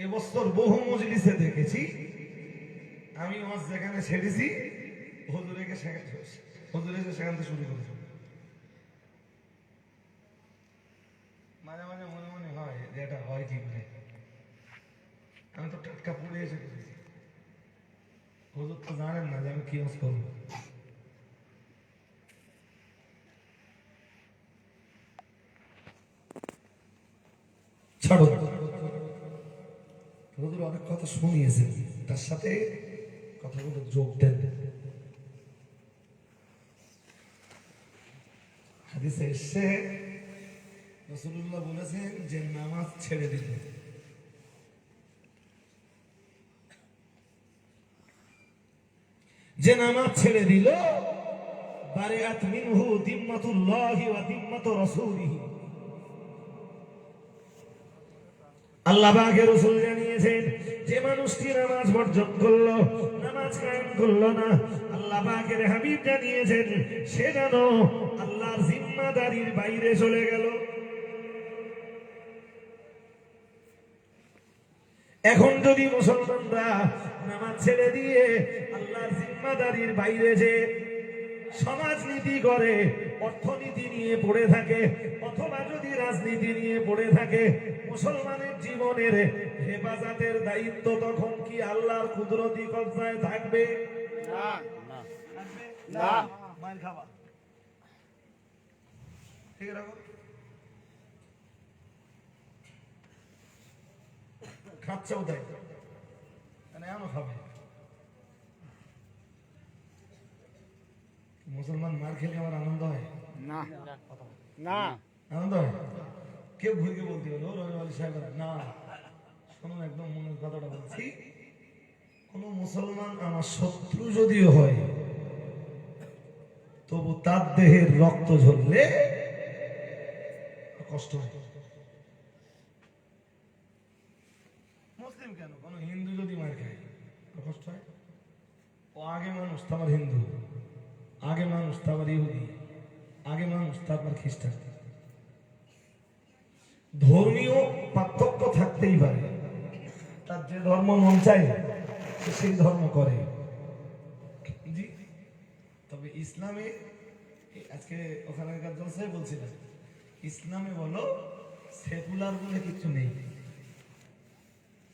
এবছর বহু মজলিসে দেখেছি, আমি ওয়াজ যেখানে ছেড়েছি হুজুর এসে সেখান থেকে শুরু করেছে। মাঝে মাঝে মনে মনে হয় যে এটা হয় কি করে, আমি তো টাটকা পড়ে এসে করেছি, হুজুর তো জানেন না যে আমি কি ওয়াজ করবো। ছাড়ো, হুজুর অনেক কথা শুনিয়েছেন, তার সাথে কথাগুলো যোগ দেন। হাদিসে এসে রাসূলুল্লাহ বলেছেন যে নামাজ ছেড়ে দিল, যে নামাজ ছেড়ে দিল, বারিআত মিনহু দিম্মাতুল্লাহি ওয়া দিম্মাতু রাসূলিহি। আল্লাহ পাকের রাসূল জানিয়েছেন যে মানুষটি নামাজ বর্জন করলো, নামাজ কায়েম করলো না, আল্লাহ পাকের হাবিব জানিয়েছেন সে যেন আল্লাহর জিম্মাদারির বাইরে চলে গেল। এখন যদি মুসলমানরা নামাজ ছেড়ে দিয়ে আল্লাহর জিম্মাদারির বাইরে যে সমাজনীতি করে, অর্থনীতি নিয়ে পড়ে থাকে, অথবা যদি রাজনীতি নিয়ে পড়ে থাকে, মুসলমানের জীবনের হেফাজতের দায়িত্ব তখন কি আল্লাহর কুদরতি কবজায় থাকবে? না, মার খাওয়া ঠিক রাখো, খাচ্ছেও তাই, এমন খাবে। মুসলমান মার খেলে আমার আনন্দ হয় না? না আনন্দ হয়? কেউ ঘুরে বলতে হলো রবিবালী সাহেব না, শুনুন একদম মনের কথাটা বলছি, কোন মুসলমান আমার শত্রু যদিও হয়, তবু তার দেহের রক্ত ঝরলে কষ্ট হয়। মুসলিম কেন, কোন হিন্দু যদি মার খায় কষ্ট হয়? ও আগে মানুষ তো আমার হিন্দু, আগে মানুষ তো আবার ইহুদি, আগে মানুষ তারপর খ্রিস্টান। ধর্মীয় পার্থক্য থাকতেই পারে, তার যে ধর্ম মন চায় সেই ধর্ম করে। জি, তবে ইসলামে আজকে ওখানকার জলসায় বলছিলাম, ইসলামে বলো সেকুলার বলে কিছু নেই।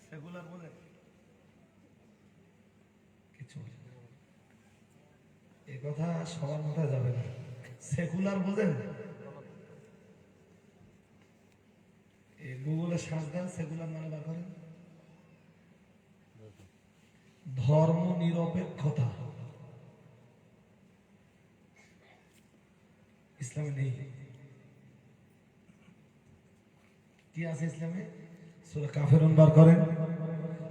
সেকুলার বলে কিছু বলে এ কথা সবার মাথায় যাবে না। সেকুলার বোঝেন? গুগলে সার্চ দেন, সেকুলার মানে বার করেন ধর্ম নিরপেক্ষতা। ইসলামে নেই। কি আছে ইসলামে? সূরা কাফিরুন বার করেন,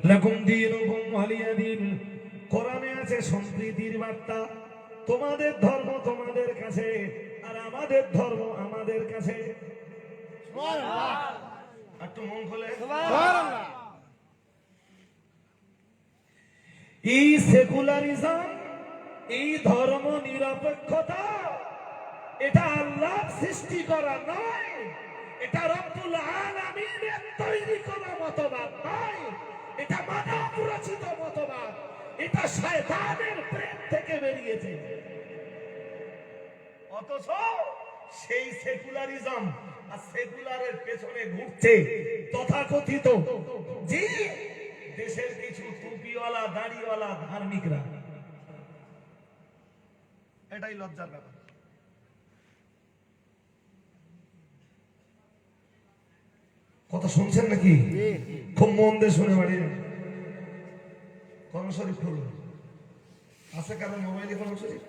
লাকুম দীনুকুম ওয়ালিয়া দীন। কোরআনে আছে সম্প্রীতির বার্তা, তোমাদের ধর্ম তোমাদের কাছে আর আমাদের ধর্ম আমাদের কাছে। সুবহানাল্লাহ, একটু মন খুলে সুবহানাল্লাহ। এই সেকুলারিজম, এই ধর্ম নিরপেক্ষতা, এটা আল্লাহর সৃষ্টি করা নয়, এটা রব্বুল আলামিনের তৈরি করা মতবাদ নয়, এটা মানব রচিত মতবাদ, এটা শয়তানের প্রেম থেকে বেরিয়েছে। অথচ সেই সেকুলারিজম আর সেকুলারের পেছনে ঘুরছে তথাকথিত জি দেশের কিছু টুপিওয়ালা দাড়িওয়ালা ধার্মিকরা। এটাই লজ্জার ব্যাপার। কথা শুনছেন নাকি? খুব মন দিয়ে শুনে বাড়ি কোরআন শরীফ খুলুন। আছে কারণ মোবাইলে কোরআন শরীফ?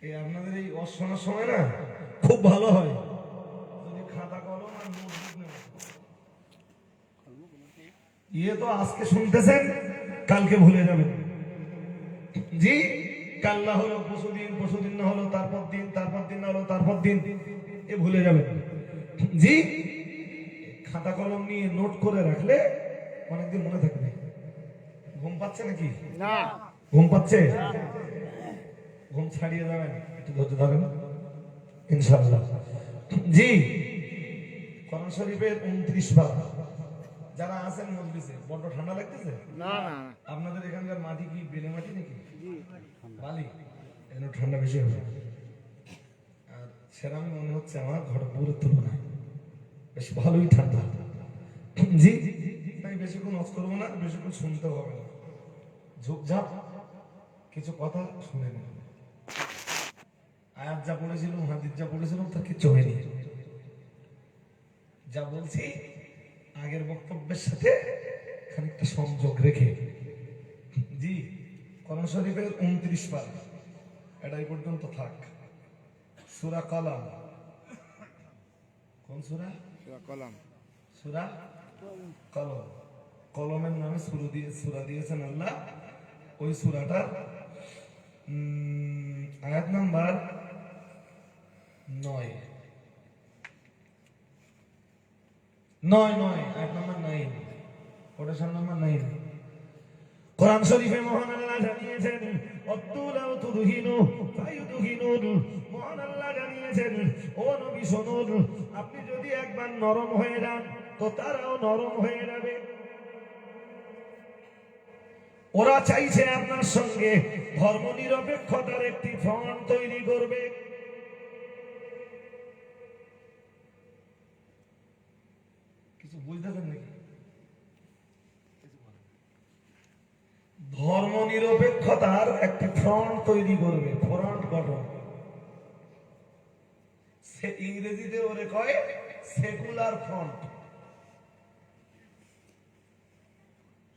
এই আপনাদের এই অশোনার সময় না খুব ভালো হয় যদি খাতা কলম আর নোটবুক নেন। ইয়ে তো আজকে শুনতেছেন, কালকে ভুলে যাবেন। জি, কাল না হলো পরশুদিন, পরশুদিন না হলো তারপর দিন, তারপর দিন না হলো তারপর দিন, এ ভুলে যাবেন। জি, খাতা কলম নিয়ে নোট করে রাখলে অনেকদিন মনে থাকবে। ঘুম পাচ্ছে নাকি? না। ঘুম পাচ্ছে? ঘুম ছাড়িয়ে যাবেন, একটু ধৈর্য ধরেন ইনশাআল্লাহ। জি, কোরআন শরীফের 29 পারা। যারা আছেন মজলিসে, বড্ড ঠান্ডা লাগতেছে? না না আপনাদের এখানকার মাটি কি বেলে মাটি নাকি বালি? এখানে ঠান্ডা বেশি হবে। আর সেরামি মনে হচ্ছে আমার ঘটপুরের তুলনায় বেশ ভালোই ঠান্ডা। জি, তাই বেশিক্ষণ অফ করবো না, বেশিক্ষণ শুনতে হবে না, ঝুপঝাপ কিছু কথা শুনে নেব। আয়াত যা পড়েছিলাম, হাদিস যা পড়েছিলাম তার কিচ্ছু হয়নি। যা বলছি আগের বক্তব্যের সাথে খানিকটা সংযোগ রেখে। জি, কোরআন শরীফের 29 পারা, এটাই পর্যন্ত থাক। সূরা কলম। কোন সূরা? কলম। সূরা কলম। কলমের নামে সূরা দিয়েছেন আল্লাহ। ওই সূরাটার আয়াত নাম্বার 9 আয়াত নাম্বার 9, কোটেশন নাম্বার 9। কোরআন শরীফে মহান আল্লাহ জানিয়েছেন, অতুলাউ তুদহিনু ফায়ুদহিনুন। মহান আল্লাহ জানিয়েছেন, ও নবী শুনুন, আপনি যদি একবার নরম হয়ে যান তো তারাও নরম হয়ে যাবে। ওরা চাইছে আপনার সঙ্গে ধর্মনিরপেক্ষতার একটি ফ্রন্ট তৈরি করবে। কিছু বুঝতেছেন নাকি? ধর্মনিরপেক্ষতার একটি ফ্রন্ট তৈরি করবে, ফ্রন্ট গঠন। সে ইংরেজিতে ওরে কয় সেকুলার ফ্রন্ট।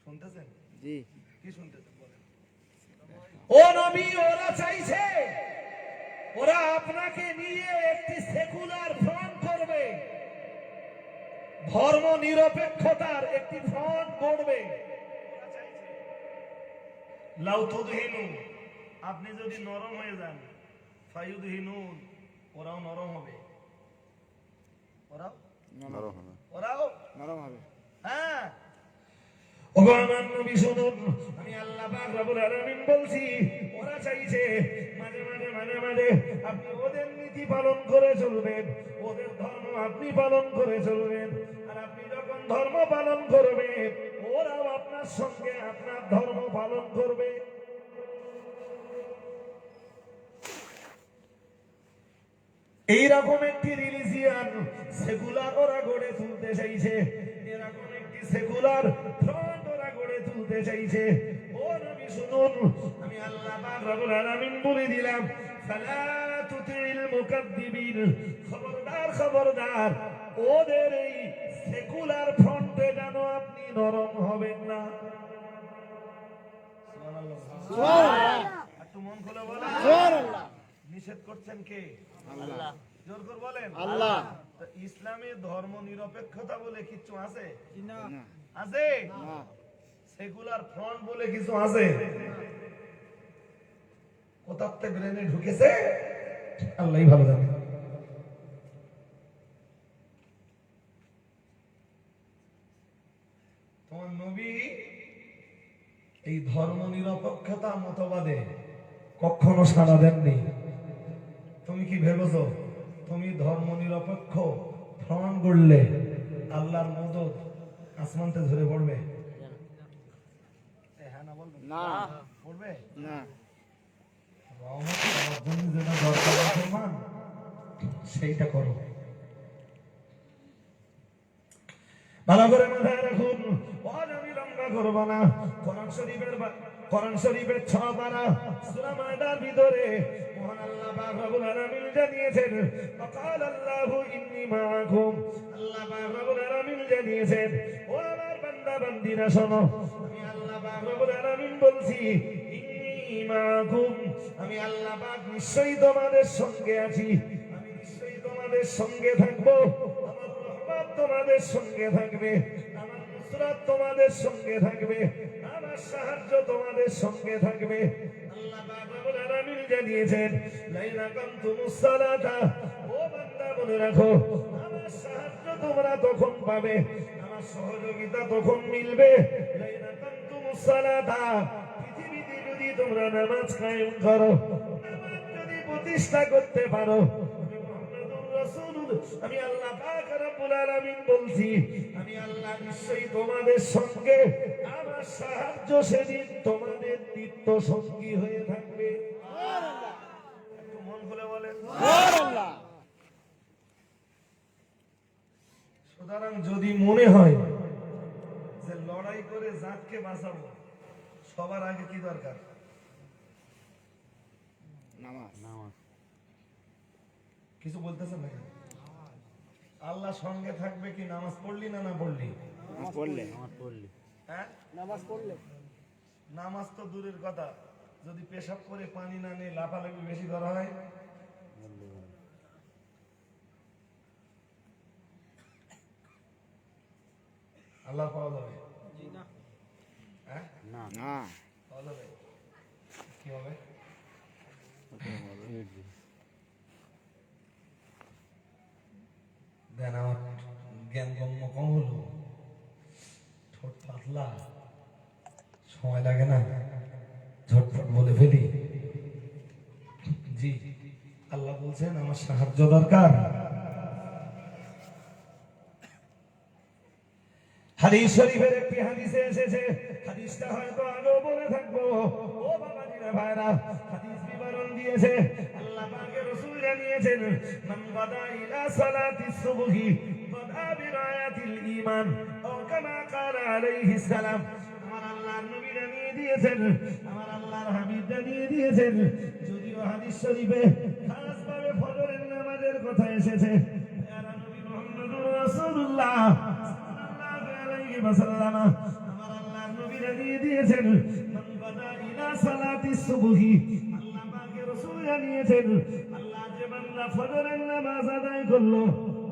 শুনতেছেন? জি। কি শুনতেছেন বলেন? ও নবী, ওরা চাইছে ওরা আপনাকে নিয়ে একটি সেকুলার ফ্রন্ট করবে, ধর্ম নিরপেক্ষতার একটি ফ্রন্ট গড়বে। লাউ তুদহিনু, আপনি যদি নরম হয়ে যান, ফায়ুদহিনুন, ওরাও নরম হবে। ওরাও নরম হবে। হ্যাঁ। ওগো আমার নবী শুনুন, আমি আল্লাহ পাক রব্বুল আলামিন বলছি, ওরা চাইছে মাঝে মাঝে আপনি ওদের নীতি পালন করে চলবেন, ওদের ধর্ম আপনি পালন করে চলবেন। আর আপনি যখন ধর্ম পালন করবেন, ওরাও আপনার সঙ্গে আপনার ধর্ম পালন করবে। এইরকম একটি রিলিজিয়ান সেকুলার ওরা গড়ে তুলতে চাইছে, এরকম একটি সেকুলার ফ্রন্ট ওরা গড়ে তুলতে চাইছে। ও নবী শুনুন, আমি আল্লাহ পাক রব্বুল আলামিন বলে দিলাম, ফালা তুতিল মুকাদ্দিবিন, খবরদার ওদের এই সেকুলার ফ্রন্টে যেন আপনি নরম হবেন না। সুবহানাল্লাহ। একটু মন খুলে বলেন সুবহানাল্লাহ। নিষেধ করছেন কে? আল্লাহ। জোর করে বলেন আল্লাহ। তো ইসলামে ধর্ম নিরপেক্ষতা বলে কিছু আছে? না। আছে? না। সেকুলার ফ্রন্ট বলে কিছু আছে? কোথার থেকে ব্রেনে ঢুকেছে আল্লাহই ভালো জানে। তোমার নবী এই ধর্ম নিরপেক্ষতা মতবাদে কখনো সাড়া দেননি। তুমি কি ভেবেছো তুমি ধর্ম নিরপেক্ষ ফ্রন্ট গড়লে আল্লাহর মদদ আসমানতে ধরে পড়বে? হ্যাঁ না বলবে না, পড়বে না। রহমত অর্জন যেটা দরকার মুসলমান সেইটা করো। ভালো করে মাথায় রাখুন, আমি লম্বা করবো না। কোরআন শরীফের 6 পারা সূরা মায়দার ভিতরে মহান আল্লাহ পাক রব্বুল আলামিন জানিয়েছেন, ওয়াকাল আল্লাহু ইন্নী মাআকুম। আল্লাহ পাক রব্বুল আলামিন জানিয়েছেন, ও আমার বান্দা বান্দিরা শোনো, আমি আল্লাহ পাক রব্বুল আলামিন বলছি, ইন্নী মাআকুম, আমি আল্লাহ পাক নিশ্চয়ই তোমাদের সঙ্গে আছি, আমি নিশ্চয়ই তোমাদের সঙ্গে থাকবো। আমার রহমত তোমাদের সঙ্গে থাকবে, আমার নুসরাত তোমাদের সঙ্গে থাকবে, আমার সাহায্য তোমাদের সঙ্গে থাকবে। আল্লাহ পাক রব্বুল আলামিন জানিয়েছেন, লাইনা কামতুমুস সালাতা, ও বান্দা মনে রাখো, আমার সাহায্য তোমরা তখন পাবে, আমার সহযোগিতা তখন মিলবে। লাইনা কামতুমুস সালাতা, পৃথিবীতে যদি তোমরা নামাজ কায়েম করো, নামাজ যদি প্রতিষ্ঠা করতে পারো, মুহাম্মাদুর রাসূলুল্লাহ আমি আল্লাহ পাক রব্বুল আলামিন বলছি, আমি আল্লাহ নিশ্চয়ই তোমাদের সঙ্গে আমার সাহায্য সেদিন তোমাদের নিত্য সঙ্গী হয়ে থাকবে। একটু মন খুলে বলেন। সুতরাং যদি মনে হয় যে লড়াই করে জাতকে বাঁচাবো, সবার আগে কি দরকার? নামাজ। কিছু বলতেছেন না? আল্লাহ সঙ্গে থাকবে কি নামাজ পড়লি না না পড়লি? হ্যাঁ, নামাজ তো দূরের কথা, যদি পেশাব করে পানি না নিয়ে লাফালাফি বেশি করা হয়, আল্লাহ পাওয়া যাবে? হ্যাঁ, না। পাওয়া যাবে। কি হবে? দেন আমার জ্ঞান গম্য কম হলো, ঠোঁট পাতলা, সময় লাগে না, ঝটফট বলে ফেলি। জি, আল্লাহ বলছেন আমার সাহায্য দরকার। হাদিস শরীফের একটি হাদিসে এসেছে, হাদিসটা হয়তো আগেও বলে থাকবো। ও বাবাজিরা ভাইরা, হাদিস বিবরণ দিয়েছে আল্লাহ পাকের রাসূল জানিয়েছেন, মান গাদা ইলা সালাতিস সুবহি গাদা বিরায়াতিল ঈমান ও কামা ক্বালা আলাইহিস সালাম। আমার আল্লাহর নবী জানিয়ে দিয়েছেন, আমার আল্লাহর হাবিব জানিয়ে দিয়েছেন, যদিও হাদিস শরীফে খাস ভাবে ফজরের নামাজের কথা এসেছে, ইয়া নবী মুহাম্মদুর রাসূলুল্লাহ আমার আল্লাহর নবী জানিয়ে দিয়েছেন, মান বাদা ইলা সালাতিস সুবহি, আল্লাহ পাকের রাসূল জানিয়েছেন, আল্লাহ যে বান্দা ফজরের নামাজ আদায় করলো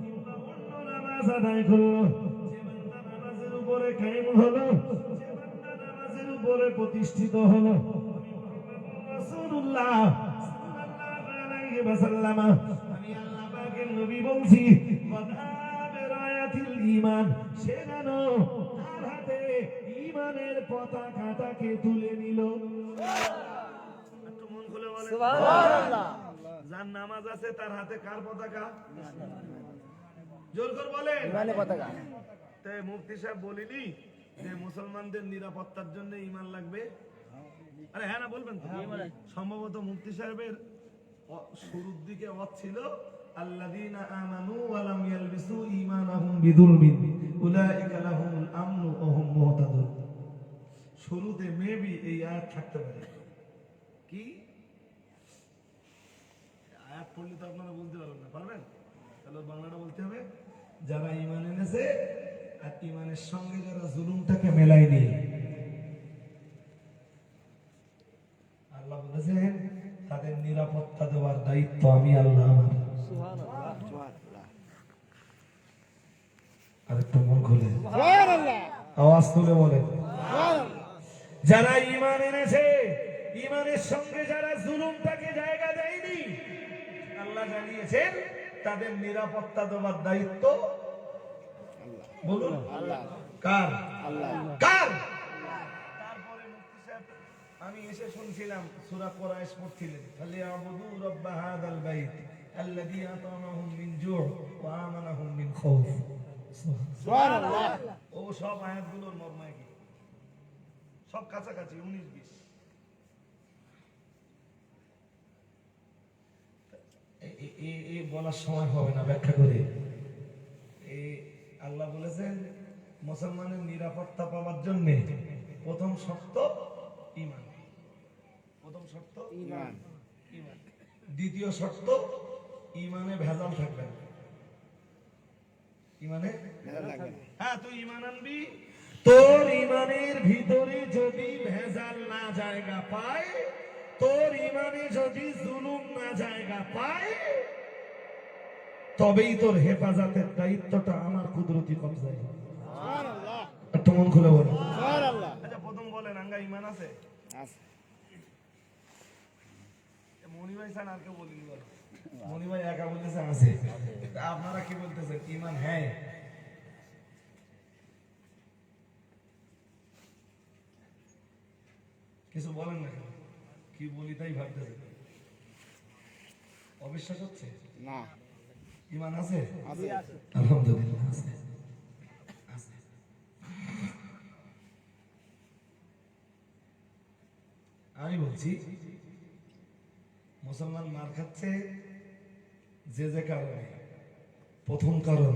কিংবা অন্য নামাজ আদায় করলো, যে বান্দা নামাজের উপরে কায়েম হলো, যে বান্দা নামাজের উপরে প্রতিষ্ঠিত হলো, আমি মুহাম্মদুর রাসূলুল্লাহ সাল্লাল্লাহু আলাইহি ওয়াসাল্লাম, আমি আল্লাহ পাকের নবী বলছি, বাদা বিরায়াতিল ঈমান, সে যেন তার হাতে ঈমানের পতাকাটাকে তুলে নিল। একটু মন খুলে বলেন সুবহানাল্লাহ। যার নামাজ আছে তার হাতে কার পতাকা? জোর করে বলেন ঈমানের পতাকা। তাই মুফতি সাহেব বলিনি যে মুসলমানদের নিরাপত্তার জন্য ঈমান লাগবে? আরে হ্যাঁ না বলবেন তো? সম্ভবত মুফতি সাহেবের শুরুর দিকে ওয়াজ ছিল, আল্লাযীনা আমানু ওয়া লাম ইয়ালবিসু ঈমানাহুম বিযুলমিন উলাইকা লাহুমুল আমনু ওয়া হুম মুহতাদুন। শুরুতে মেবি এই আয়াত থাকতে পারে। কি আয়াত পড়লে তো আপনারা বলতে পারবেন না, পারবেন? তাহলে বাংলাটা বলতে হবে, যারা ঈমান এনেছে আর ঈমানের সঙ্গে যারা জুলুমটাকে মেলায়নি, আল্লাহ বলেছেন তাদের নিরাপত্তা দেওয়ার দায়িত্ব আমি আল্লাহ আমার। আরেকটু মন খুলে আওয়াজ তুলে বলেন, যারা ঈমান এনেছে, ঈমানের সঙ্গে যারা জুলুমটাকে জায়গা দেয়নি, আল্লাহ জানিয়েছেন তাদের নিরাপত্তা দেওয়ার দায়িত্ব বলুন কার? কার? তারপরে মুফতি সাহেব আমি এসে শুনছিলাম সূরা কুরাইশ পড়ছিলেন, ফালিয়াবুদু রাব্ব হাযাল বাইত আল্লাযী আতামাহুম মিন জু' ওয়া আমানাহুম মিন খাউফ। সুবহানাল্লাহ। ও সব আয়াতগুলোর মর্ম কি? সব কাছাকাছি 19-20। এই বলার সময় হবে না, ব্যাখ্যা করে। আল্লাহ বলেছেন মুসলমানের নিরাপত্তা পাওয়ার জন্য প্রথম শর্ত ঈমান। প্রথম শর্ত ঈমান। দ্বিতীয় শর্ত ঈমানে ভেজাল থাকবে না। ঈমানে ভেজাল থাকবে না। হ্যাঁ, তুই ঈমান আনবি, তোর ঈমানের ভিতরে যদি ভেজাল না জায়গা পায়, তোর ঈমানে যদি জুলুম না জায়গা পায়, তবেই তোর হেফাজতের দায়িত্বটা আমার কুদরতি কবজায়। সুবহানাল্লাহ। একটু মন খুলে বলেন সুবহানাল্লাহ। আচ্ছা প্রথম বলেন, আঙ্গা ঈমান আছে? আছে। মনি ভাই স্যার আর কেউ বলিনি, বলো। মনি ভাই একা বলেছে আছে, আপনারা কি বলতেছেন? ঈমান হ্যাঁ। কিছু বলেন না, কি বলি তাই ভাবতেছেন? অবিশ্বাস হচ্ছে না? ইমান আছে? আছে। আলহামদুলিল্লাহ আছে। আছে। আমি বলছি মুসলমান মার খাচ্ছে যে কারণে। প্রথম কারণ,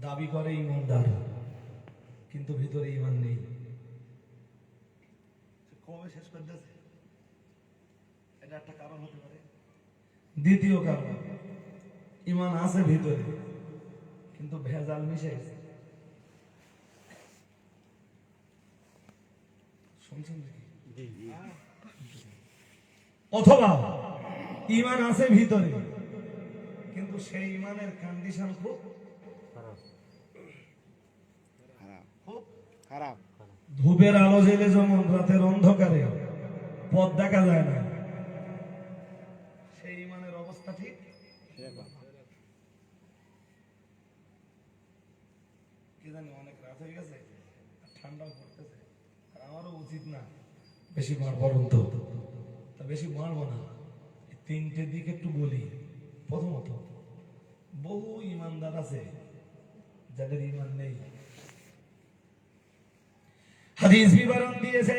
দাবি করে ইমানদার কিন্তু ভিতরে ইমান নেই। কবে শেষ করে দিয়েছে, এটা একটা কারণ হতে পারে। দ্বিতীয় কারণ, ইমান আছে ভিতরে কিন্তু ভেজাল মিশে গেছে। শুনছেন নাকি? অথবা ইমান আছে ভিতরে কিন্তু সেই ইমানের কন্ডিশন খুব খারাপ। খুব খারাপ। ধূপের আলো জ্বেলে যেমন রাতের অন্ধকারে পথ দেখা যায় না, সেই ইমানের অবস্থা ঠিক কি জানি। অনেক রাত হয়ে গেছে, ঠান্ডাও পড়তেছে, আর আমারও উচিত না বেশি বলুন তো, তা বেশি মারবো না। এই তিনটে দিক একটু বলি। প্রথমত, বহু ইমানদার আছে যাদের ইমান নেই। হাদিস বিবরণ দিয়েছে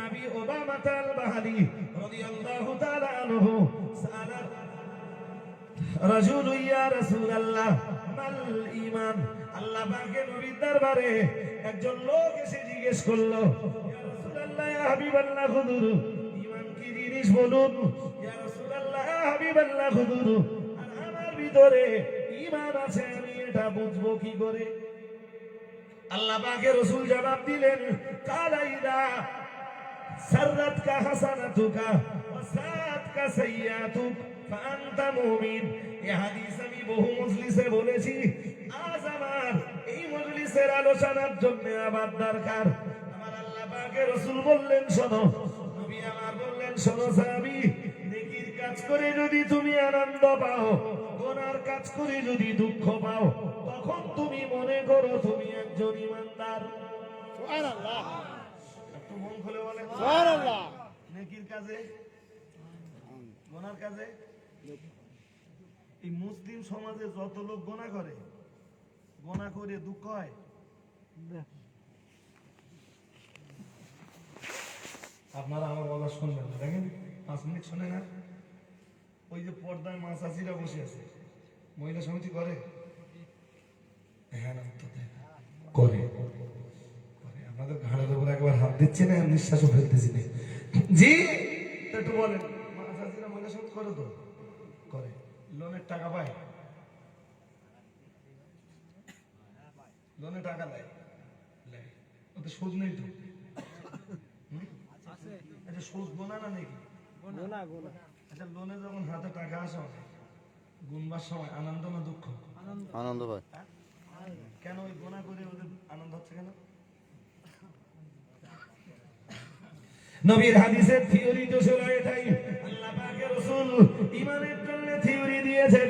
নবী ওবামা আল বাহারি রাদিয়াল্লাহু তাআলা আনহু সাআলা রাজুল ইয়া রাসূলুল্লাহ মাল ঈমান। আল্লাহ পাকের নবীর দরবারে একজন লোক এসে জিজ্ঞেস করলো, ইয়া রাসূলুল্লাহ ইয়া হাবিবাল্লাহ হুজুর, ঈমান কি জিনিস বলুন। ইয়া রাসূলুল্লাহ ইয়া হাবিবাল্লাহ হুজুর, আর আমার ভিতরে ঈমান আছে, আমি এটা বুঝবো কি করে? আল্লাহ পাকের রাসূল জবাব দিলেন, কালাইদা সাররাতকা হাসানাতুকা ওয়া সাআতকা সাইয়্যাতুক ফাআনতা মুমিন। এই হাদিস আমি বহু মজলিসে বলেছি, আজ আমার এই মজলিসের আলোচনার জন্য আবার দরকার। আমার আল্লাহ পাকের রাসূল বললেন, শোনো, নবী আমার বললেন, শোনো সাহাবী, নেকির কাজ করে যদি তুমি আনন্দ পাও, গুনার কাজ করে যদি দুঃখ পাও, তখন তুমি মনে করো তুমি একজন ইমানদার। সুবহানাল্লাহ। একটু মন খুলে বলেন সুবহানাল্লাহ। নেকির কাজে, গুনার কাজে। এই মুসলিম সমাজে যত লোক গুনাহ করে, গুনাহ করে দুঃখ হয়, আপনারা আমার বলা শুনবেন না। দেখেন 5 মিনিট শুনে না। ওই যে পর্দায় মা চাচিরা বসে আছে, মহিলা সমিতি করে, হ্যাঁ না তো করে করে। আপনাদের ঘাড়ের উপর একবার হাত দিচ্ছে না, নিঃশ্বাসও ফেলতেছি না। জি, তো একটু বলেন, মা চাচিরা মহিলা সমিতি করে তো করে। লোনের টাকা পায়, লোনে টাকা দেয়, ওতে সুদ নেই তো। আচ্ছা, সুদ গোনা না নাকি? আচ্ছা, লোনে যখন হাতে টাকা আসে, গুনবার সময় আনন্দ না দুঃখ? আনন্দ ভাই। কেন ওই গোনা করে ওদের আনন্দ হচ্ছে কেন? নবীর হাদিসের থিওরি তো ছিল এটাই। আল্লাহ পাকের রাসূল ঈমানের জন্য থিওরি দিয়েছেন।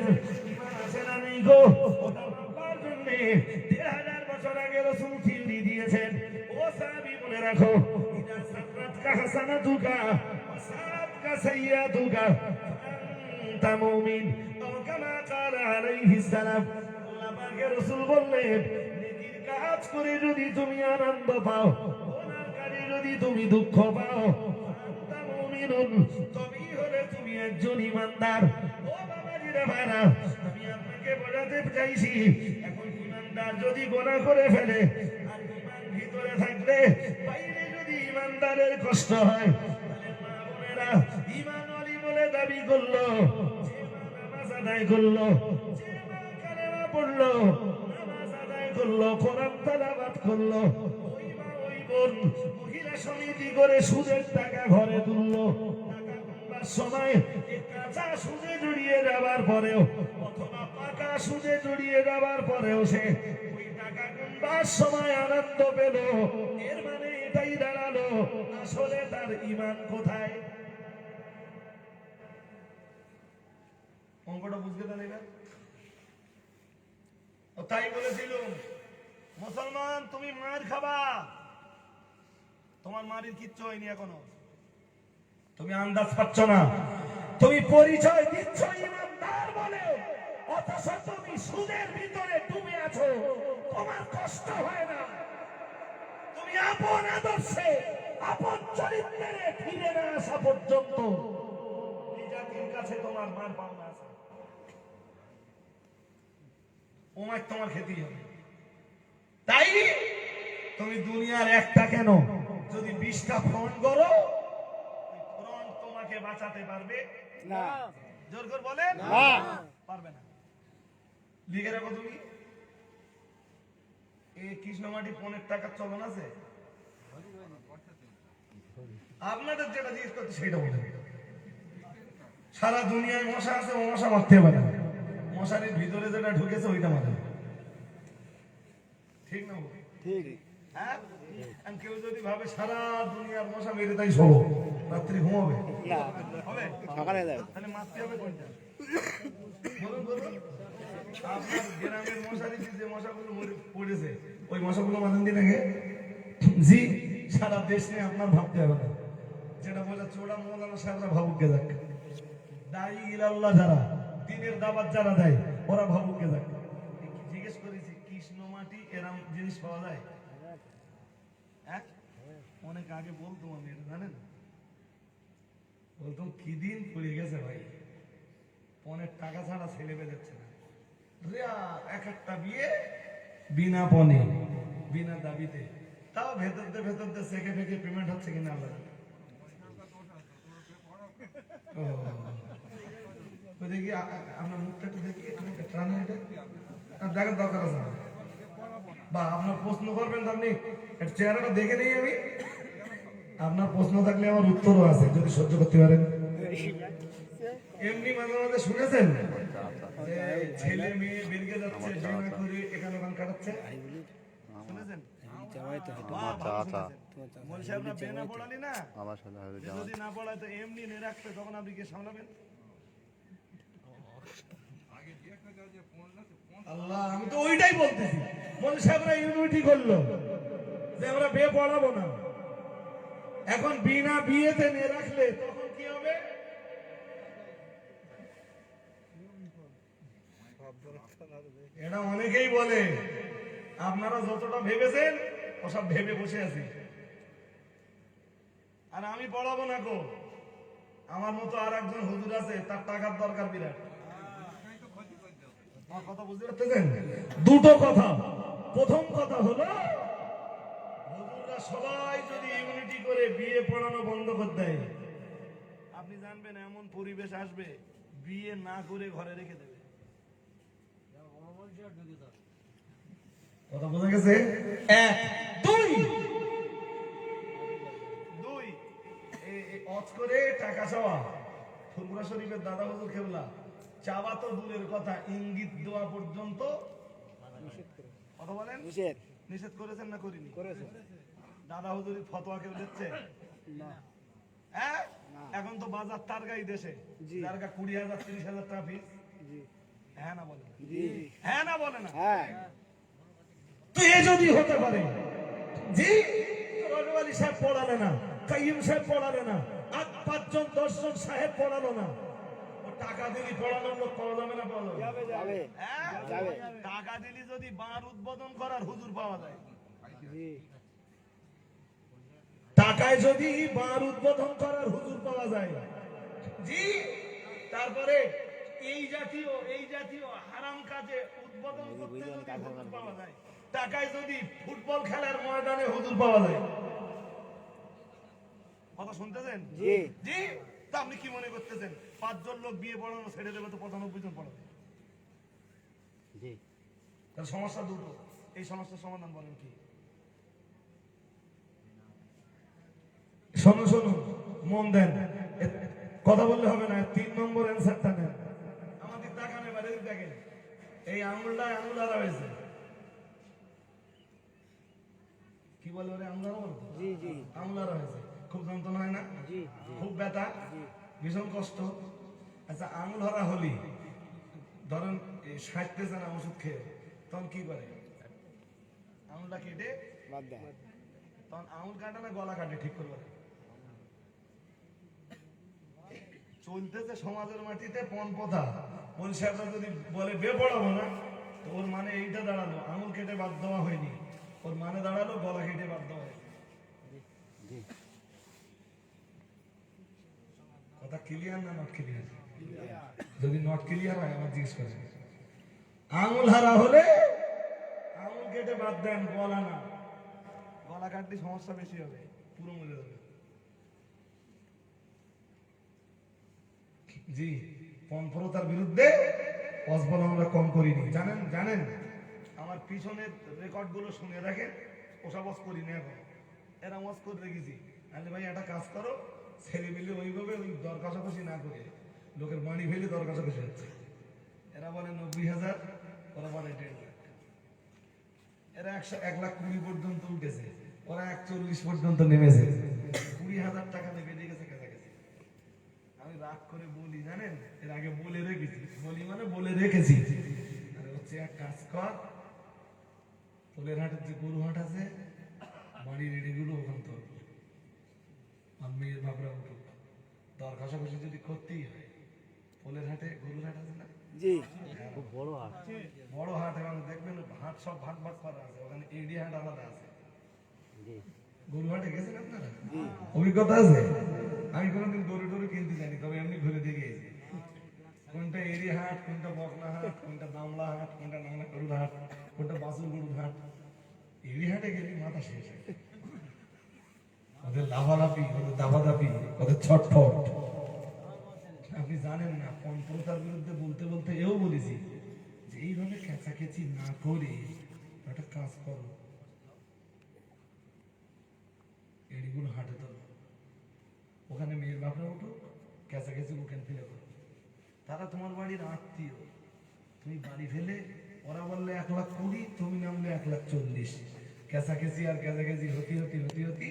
ঈমান আছে না নেই গো, ওটা মাপার জন্য ১,৫০০ বছর আগে রাসূল থিওরি দিয়েছেন। ও সাহাবী, মনে রাখো, ইদা সাররাতকা হাসানাতুকা ওয়া সাআতকা সাইয়্যাতুকা আনতা মুমিন, ও কামা ক্বালা আলাইহিস সালাম। আল্লাহ পাকের রাসূল বললেন, নেকির কাজ করে যদি তুমি আনন্দ পাও, যদি তুমি দুঃখ পাও, আনতা মুমিনুন, তবেই হলে তুমি একজন ইমানদার। ও বাবাজিরা ভাইরা, আমি আপনাকে বোঝাতে চাইছি, এখন ইমানদার যদি গুনাহ করে ফেলে আর ইমান ভিতরে থাকলে বাইরে যদি ইমানদারের কষ্ট হয়, তাহলে মা বোনেরা, ইমান ওয়ালি বলে দাবি করলো, যে মা নামাজ আদায় করলো, যে মা কালেমা পড়লো, নামাজ আদায় করলো, কোরআন তেলাওয়াত করলো, ওই মা ওই বোন মহিলা সমিতি করে সুদের টাকা ঘরে তুললো। টাকা গুনবার সময় কাঁচা সুদে জড়িয়ে যাবার পরেও অথবা পাকা সুদে জড়িয়ে যাবার পরেও সে ওই টাকা গুনবার সময় আনন্দ পেল। এর মানে এটাই দাঁড়ালো, আসলে তার ঈমান কোথায়? অঙ্কটা বুঝতে পারি না। তাই বলেছিল, মুসলমান তুমি মার খাবা, তোমার মারির কিচ্ছু হয়নি এখনো, তুমি আন্দাজ পাচ্ছ না, তুমি পরিচয় দিচ্ছ ইমানদার বলে, অথচ তুমি সুদের ভিতরে ডুবে আছো, তোমার কষ্ট হয় না। তুমি আপন আদর্শে, আপন চরিত্রে ফিরে না আসা পর্যন্ত এই জাতির কাছে তোমার মান পাওনা আছে। ওমায় তোমার খেতেই হবে। তাই তুমি দুনিয়ার একটা কেন, যদি 20টা ফ্রন্ট করো, ফ্রন্ট তোমাকে বাঁচাতে পারবে না। জোর করে বলেন না। পারবে না। লিখে রাখো তুমি, এই কৃষ্ণমাটি 15 টাকার চলন আছে। আপনাদের যেটা জিজ্ঞেস করতে সেটা বলেন। সারা দুনিয়ায় মশা আছে, ও মশা মারতে পারে না। মশারির ভিতরে যেটা ঢুকেছে ওইটা মারে। ঠিক না? ঠিক। হ্যাঁ, আর কেউ যদি ভাবে সারা দুনিয়ার মশা মেরে তাই শোবো, রাত্রি ঘুমাবে না। হবে? সকালে যাবে। তাহলে মারতে হবে কোনটা? বলুন বলুন। আপনার গ্রামের মশারিতে যে মশাগুলো পড়েছে, ওই মশাগুলো মানেন দিন আগে। জি, সারা দেশ নিয়ে আপনার ভাবতে হবে না। যেটা বলে চোরা মৌলানা সাহেবরা ভাবুক গে যাক, দায়ী ইলাল্লাহ যারা দিনের দাবাত যারা দেয় ওরা ভাবুক গে যাক। জিজ্ঞেস করেছি কৃষ্ণমাটি এরম জিনিস পাওয়া যায়? হ্যাঁ, অনেক আগে বলতো আমি, এটা জানেন, বলতো কি দিন পড়ে গেছে ভাই, 15 টাকা ছাড়া ছেলে বেঁধেছে না। এক একটা বিয়ে বিনা পণে, বিনা দাবিতে, তাও ভেতর দিয়ে সেকে ফেকে পেমেন্ট হচ্ছে কিনা আল্লাহ জানে। দেখি আপনার মুখটা একটু দেখি, দেখার দরকার আছে বা আপনার প্রশ্ন করবেন, আপনি চেহারাটা দেখে নেই আমি। আপনার প্রশ্ন থাকলে আমার উত্তরও আছে, যদি সহ্য করতে পারেন। এমনি মাঝে মাঝে শুনেছেন যে ছেলে মেয়ে বেরিয়ে যাচ্ছে, বিয়ে করে এখানে ওখানে কাটাচ্ছে, শুনেছেন? বলছে আপনার বিয়ে না পড়ালি না, যদি না পড়ায় তো এমনি নিয়ে রাখতে, তখন আপনি কে সামলাবেন? আল্লাহ, আমি তো ওইটাই বলতেছি। মনে সাহেবরা ইউনিটি করলো যে আমরা বিয়ে পড়াবো না। এখন বিনা বিয়েতে নিয়ে রাখলে তখন কি হবে? এটা অনেকেই বলে, আপনারা যতটা ভেবেছেন ওসব ভেবে বসে আছি। আর আমি পড়াবো না গো, আমার মতো আর একজন হুজুর আছে, তার টাকার দরকার বিরাট। আমার কথা বুঝতে পারতেছেন? দুটো কথা। প্রথম কথা হলো, হুজুররা সবাই যদি ইউনিটি করে বিয়ে পড়ানো বন্ধ করে দেয়, আপনি জানবেন এমন পরিবেশ আসবে, বিয়ে না করে ঘরে রেখে দেবে। কথা বোঝা গেছে? এক। দুই, অজ করে টাকা চাওয়া, ফুরফুরা শরীফের দাদা হুজুর কেবলা চাওয়া তো দূরের কথা, ইঙ্গিত দেওয়া পর্যন্ত কথা বলেন নিষেধ করেছেন না করিনি? দাদা হুজুর ফতোয়া কেউ দিচ্ছে না। হ্যাঁ, এখন তো বাজার টার্গাই দেশে, টার্গা 20,000 30,000 টাকা ফিস। হ্যাঁ না বলে? হ্যাঁ না বলে না? তো এ যদি হতে পারে, জি, রজওয়ালি সাহেব পড়ালে না, কাইয়ুম সাহেব পড়ালে না, 5জন 10জন সাহেব পড়ালো না, ও টাকা দিলি পড়ানোর লোক পাওয়া যাবে না? পাওয়া যাবে। টাকা দিলি যদি বার উদ্বোধন করার হুজুর পাওয়া যায়, টাকায় যদি বার উদ্বোধন করার হুজুর পাওয়া যায়, জি, তারপরে এই জাতীয় হারাম কাজে উদ্বোধন করতে যদি হুজুর পাওয়া যায়, টাকায় যদি ফুটবল খেলার ময়দানে হুজুর পাওয়া যায়, কথা শুনতেছেন? জি। তা আপনি কি মনে করতেছেন 5জন লোক বিয়ে পড়ানো ছেড়ে দেবে তো 95 জন পড়াবে? তার সমস্যা দুটো, এই সমস্যার সমাধান বলেন কি? শোনো শোনো, মন দেন, কথা বললে হবে না। 3 নম্বর অ্যান্সারটা নেন। আমাদের তাকানে বাইরে দেখেন, এই আঙুলটা আঙুল আড়া হয়েছে, কি বলে ওরে, আঙুল আড়া বলে? আঙুল আড়া হয়েছে, খুব যন্ত্রণা হয় না? খুব ব্যথা, ভীষণ কষ্ট। আচ্ছা, আঙুল হারা হলি, ধরেন 60 না ওষুধ খেয়ে, তখন কি করে? আঙুলটা কেটে তখন আঙুল কাটে না গলা কাটে? ঠিক করবে? চলতেছে সমাজের মাটিতে পণ প্রথা। মন সাহেবরা যদি বলে বে পড়াবো না, তো ওর মানে এইটা দাঁড়ালো আঙুল কেটে বাদ দেওয়া হয়নি, ওর মানে দাঁড়ালো গলা কেটে বাদ দেওয়া হয়নি। কথা ক্লিয়ার না নট ক্লিয়ার? যদি নট ক্লিয়ার হয় আমার জিজ্ঞেস করেন। আঙুল হারা হলে আঙুল কেটে বাদ দেন, গলা না। গলা কাটলে সমস্যা বেশি হবে, পুরো মরে যাবে। জি, পণপ্রথার বিরুদ্ধে অজবল আমরা কম করিনি। জানেন জানেন আমার পিছনের রেকর্ড গুলো শুনে রাখেন, ওসব ওয়াজ করি না এখন, এরা ওয়াজ করে রেখেছি। আরে ভাই একটা কাজ করো, ছেলে মিলে ওইভাবে ওই দর কষাকষি না করে লোকের বাড়ি ফেলে দর কষাকষি হচ্ছে। এরা বলে 90,000, ওরা বলে 1.5 লাখ। এরা 1,20,000 পর্যন্ত উঠেছে, ওরা 1,40,000 পর্যন্ত নেমেছে। 20,000 টাকা নেবে গেছে কাছাকাছি। আমি রাগ করে বলি জানেন, এর আগে বলে রেখেছি, বলি মানে বলে রেখেছি, আরে হচ্ছে এক কাজ কর, তোলের হাটের যে গরু হাট আছে, বাড়ির এড়িগুলো ওখান তো আর মেয়ের বাবরা উঠুক, দর কষাকষি যদি করতেই হয়। পোলের হাটে গরুর হাট আছে না? জি, খুব বড় হাট। বড় হাট, এবং দেখবেন হাট সব ভাগ ভাগ করা আছে, ওখানে এডি হাট আলাদা আছে। জি, গরু হাটে গেছেন আপনারা? অভিজ্ঞতা আছে? আমি কোনোদিন গরু টরু কিনতে জানি, তবে এমনি ঘুরে দেখেছি কোনটা এরি হাট, কোনটা বকনা হাট, কোনটা দামলা হাট, কোনটা নাংলা গরুর হাট, কোনটা বাসুর গরুর হাট। এরি হাটে গেলে মাথা শেষ হয়। ওদের লাভালাপি, ওদের দাবাদাপি, ওদের ছটফট। আপনি জানেন না, পণপ্রথার বিরুদ্ধে বলতে বলতে এও বলেছি যে এইভাবে খেঁচাখেচি না করে একটা কাজ করো, এড়িগুলো হাটে তোলো, ওখানে মেয়ের বাপরা উঠো, খেঁচাখেচি ওখানে ফেলে করো। তারা তোমার বাড়ির আত্মীয়, তুমি বাড়ি ফেলে ওরা বললে 1,20,000, তুমি নামলে 1,40,000। খেঁচাখেচি আর খেঁচাখেচি হতি হতি হতি হতি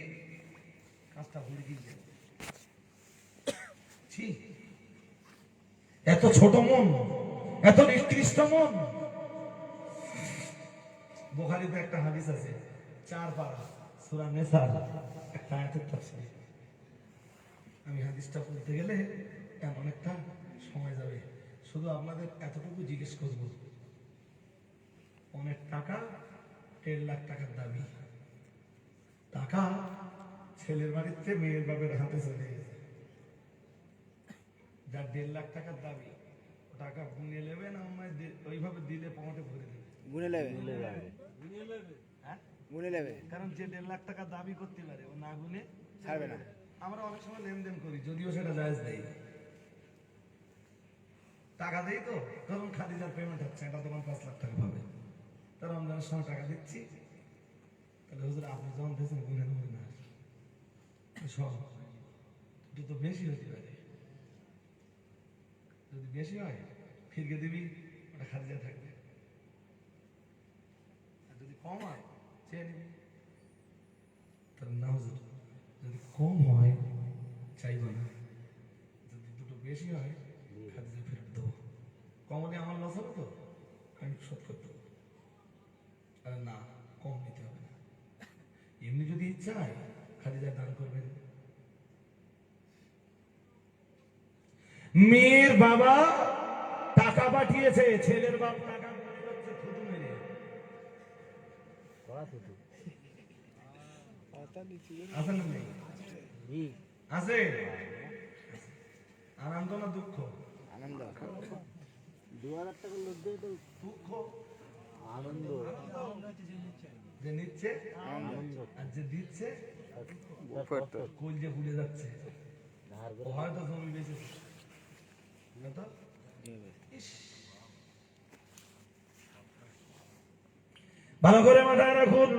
কাজটা ভুলে গিয়ে যাবে। এত ছোট মন, এত নিকৃষ্ট মন। বুখারীতে একটা হাদিস আছে, 4 পারা সূরা নিসার একটা আয়াতের তাফসীর। আমি হাদিসটা পড়তে গেলে এমন একটা সময় যাবে, শুধু আপনাদের এতটুকু জিজ্ঞেস করব, অনেক টাকা, 1.5 লাখ টাকার দাবি, টাকা ছেলের বাড়িতে মেয়ের বাপের হাতে চলে গেছে। যার 1.5 লাখ টাকার দাবি, টাকা গুনে নেবে না ওইভাবে দিলে পকেটে ভরে দেবে? গুনে নেবে, হ্যাঁ, গুনে নেবে, কারণ যে 1.5 লাখ টাকা দাবি করতে পারে ও না গুনে ছাড়বে না। আমরা অনেক সময় লেনদেন করি, যদিও সেটা জায়েজ নেই। টাকা দেই তো, ধরুন খাদিজার পেমেন্ট হচ্ছে, এটা তখন 5 লাখ টাকা পাবে, তার রমজানের সময় টাকা দিচ্ছি, তাহলে হুজুর আপনি যখন দিয়েছেন গুনে নেবেন না, সব এটা তো বেশি হতে পারে। যদি বেশি হয় ফিরকে দিবি, ওটা খাদিজা থাকবে। আর যদি কম হয় চেয়ে নিবি। তাহলে না হুজুর, যদি কম হয় চাইব না, যদি দুটো বেশি হয় খাদিজা ফেরত দেবো। কম হলে আমার লস হবে তো, আমি শোধ করতে দেবো। আর না, কম নিতে হবে না, এমনি যদি ইচ্ছা হয় খাদিজা দান করবেন। মেয়ের বাবা টাকা পাঠিয়েছে, ছেলের বাপ টাকা গুনে যাচ্ছে থুতু মেরে। আছে না নেই? জি, আছে। আনন্দ না দুঃখ? আনন্দ। 2,000 টাকার লোক দিয়ে তো দুঃখ আনন্দ, যে নিচ্ছে আনন্দ, আর যে দিচ্ছে কষ্ট। কোল যে ভুলে যাচ্ছে। ধার ও করে হয়তো জমি বেঁচেছে না তো। নেবে। ইস। ভালো করে মাথায় রাখুন,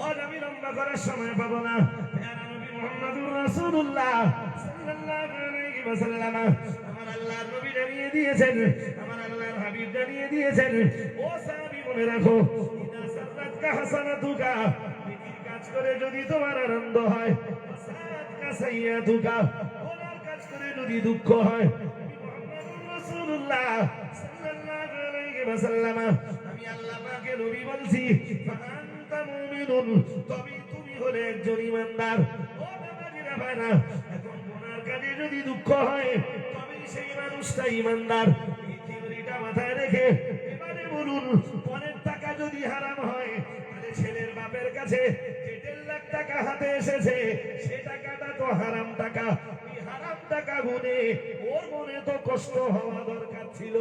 আজ আমি লম্বা করার সময় পাবো না। প্যারা নবী মুহাম্মদুর রাসূলুল্লাহ সাল্লাল্লাহু আলাইহি ওয়াসাল্লাম আমার আল্লাহর নবী জানিয়ে দিয়েছেন, আমার আল্লাহর হাবিব জানিয়ে দিয়েছেন, ও সাহাবী মনে রাখো, ইদা সাল্লাতকা হাসানাতুকা, নেকির কাজ করে যদি তোমার আনন্দ হয়, সালাতকা সাইয়্যাতুকা, ওনার কাজ করে যদি দুঃখ হয়, মুহাম্মদুর রাসূলুল্লাহ সাল্লাল্লাহু আলাইহি ওয়াসাল্লাম আমি আল্লাহ পাকের নবী বলছি, ফাআনতা মুমিনুন, তবে তুমি হলে একজন ঈমানদার। ও বাবাজিরা ভাইরা, এখন গুনার কাজে যদি দুঃখ হয় তবে সেই মানুষটা ইমানদার। এই থিওরিটা মাথায় রেখে এবারে বলুন, পরের টাকা যদি হারাম হয়, তাহলে ছেলের বাপের কাছে যে 1.5 লাখ টাকা হাতে এসেছে, সে টাকাটা তো হারাম টাকা। ওই হারাম টাকা গুনে ওর মনে তো কষ্ট হওয়া দরকার ছিল।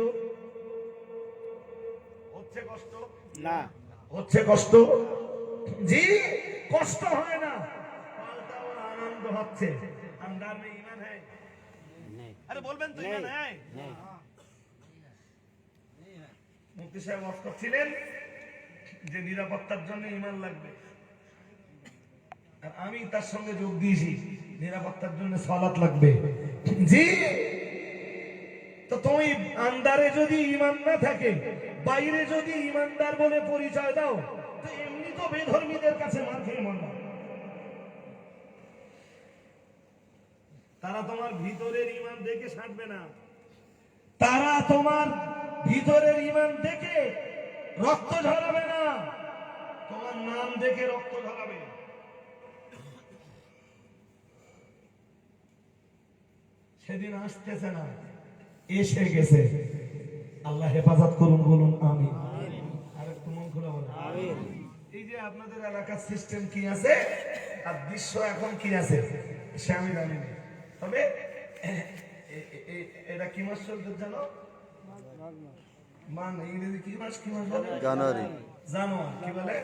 হচ্ছে কষ্ট? না, হচ্ছে কষ্ট? জি, কষ্ট হয় না, পাল্টা ওর আনন্দ হচ্ছে। আন্দার মে ঈমান है? আরে বলবেন তো ঈমান है? মুফতি সাহেব ওয়াজ করছিলেন যে নিরাপত্তার জন্য ঈমান লাগবে, আর আমি তার সঙ্গে যোগ দিয়েছি নিরাপত্তার জন্য সালাত লাগবে। জি, তো তুমি আন্দারে যদি ঈমান না থাকে, বাইরে যদি ঈমানদার বলে পরিচয় দাও, তো এমনি তো বেধর্মীদের কাছে মার খেয়ে মরবা। তারা তোমার ভিতরের ঈমান দেখে ছাড়বে না, তারা তোমার ভিতরের ঈমান দেখে রক্ত ঝরাবে না, তোমার নাম দেখে রক্ত ঝরাবে। সেদিন আসতেছে না, এসে গেছে। আল্লাহ হেফাজত করুন, বলুন আমিন। আর একটু মন খুলে বলুন আমিন। এই যে আপনাদের এলাকার সিস্টেম কি আছে আর দৃশ্য এখন কি আছে সে আমি জানি না, তবে এটা কি মাস চলতে জানো? মান ইংরেজি কি মাস, কি মাস বলে? জানুয়ারি। জানুয়ারি। কি বলে?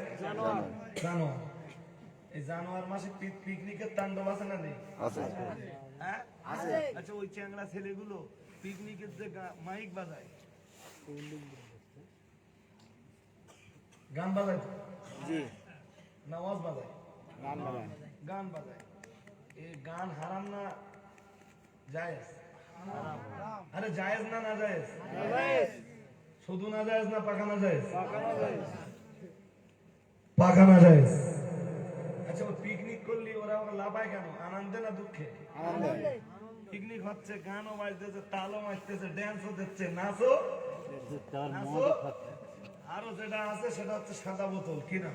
জানুয়ারি। এই জানুয়ারি মাসে পিকনিকের তাণ্ডব আছে না নেই? আছে। হ্যাঁ আছে। আচ্ছা, ওই চ্যাংড়া ছেলেগুলো পিকনিকের যে মাইক বাজায়, গান বাজায় জি, না ওয়াজ বাজায়? গান বাজান। গান বাজায়। এই গান হারাম না জায়েজ? আরে জায়েজ না না জায়েজ? শুধু না জায়েজ না পাকানা জায়েজ? পাকানা জায়েজ। আচ্ছা, ও পিকনিক করলি ওরা লাফায় কেন? আনন্দে না দুঃখে? আনন্দে। পিকনিক হচ্ছে, গানও বাজতেছে, তালও বাজতেছে, ড্যান্সও দিচ্ছে, নাচও নাচও। আরো যেটা আছে সেটা হচ্ছে সাদা বোতল। কি নাম?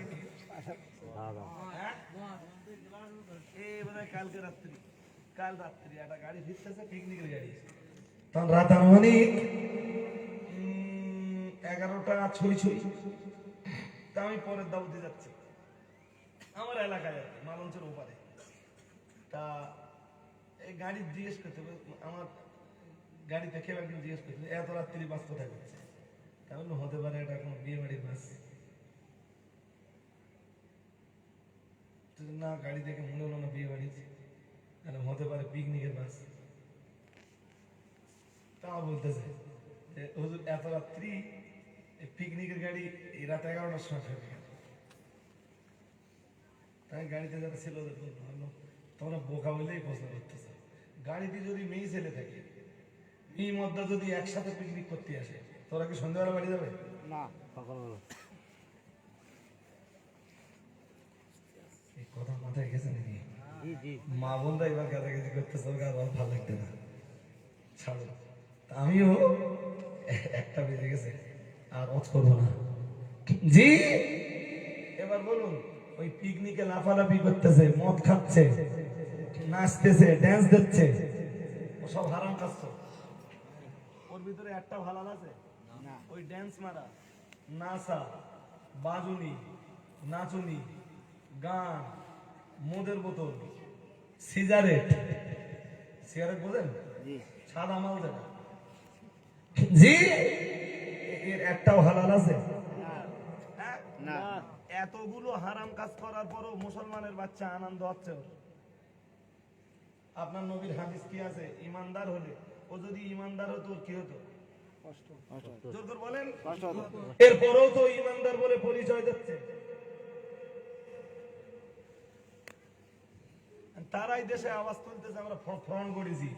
হ্যাঁ? এই বোধহয় কালকে রাত্রি, কাল রাত্রি একটা গাড়ি ফিরতেছে, পিকনিকের গাড়ি। তখন রাত আনুমানিক 11টা ছুঁই ছুঁই। তা আমি পরের দাউদে যাচ্ছি, আমার এলাকায় আর কি, মালঞ্চের ওপারে। তা এই গাড়ি জিজ্ঞেস করতে হবে, আমার গাড়ি দেখে একদিন জিজ্ঞেস করতে, এত রাত্রি বাস কোথায় করছে? তাহলে হতে পারে এটা কোনো বিয়ে বাড়ির বাস। না, গাড়ি দেখে মনে হলো না বিয়ে বাড়ি, তাহলে হতে পারে পিকনিকের বাস। তা বলতেছে যে হুজুর এত রাত্রি পিকনিকের গাড়ি এই রাত 11টার সময় ফেরবে। তাই গাড়িতে যারা ছিল তোমরা বোকা বলেই প্রশ্ন করতেছ। গাড়িতে যদি মেয়ে ছেলে থাকে, মেয়ে মদ্দা যদি একসাথে পিকনিক করতে আসে, তোরা কি সন্ধ্যাবেলা বাড়ি যাবে? না, সকালবেলা। এই কথা মাথায় গেছে নাকি? জি জি। মা বোনরা এবার গাদাগাদি করতেছে, ওর আর ভালো লাগতে না, ছাড়ো। তা আমিও একটা বেজে গেছে, আর অজ করবো না। জি, এবার বলুন, ওই পিকনিকে লাফালাফি করতেছে, মদ খাচ্ছে, নাচতেছে, ড্যান্স দিচ্ছে, ও সব হারাম কাজ তো। ওর ভিতরে একটা হালাল আছে? না। ওই ড্যান্স মারা, নাচা, বাজুনি, নাচুনি, গান, মদের বোতল, সিগারেট। সিগারেট বোঝেন? জি। সাদা মাল যেটা। জি, এর একটাও হালাল আছে? হ্যাঁ? না। এতগুলো হারাম কাজ করার পরও মুসলমানের বাচ্চা আনন্দ হচ্ছে ওর। আপনার নবীর হাদিস কি আছে? ইমানদার হলে, ও যদি ইমানদার হতো ওর কি হতো? কষ্ট। জোর করে বলেন। কষ্ট হতো। এরপরেও তো ইমানদার বলে পরিচয় দিচ্ছে। তারাই দেশে আওয়াজ তুলতেছে, আমরা ফ্রন্ট করেছি,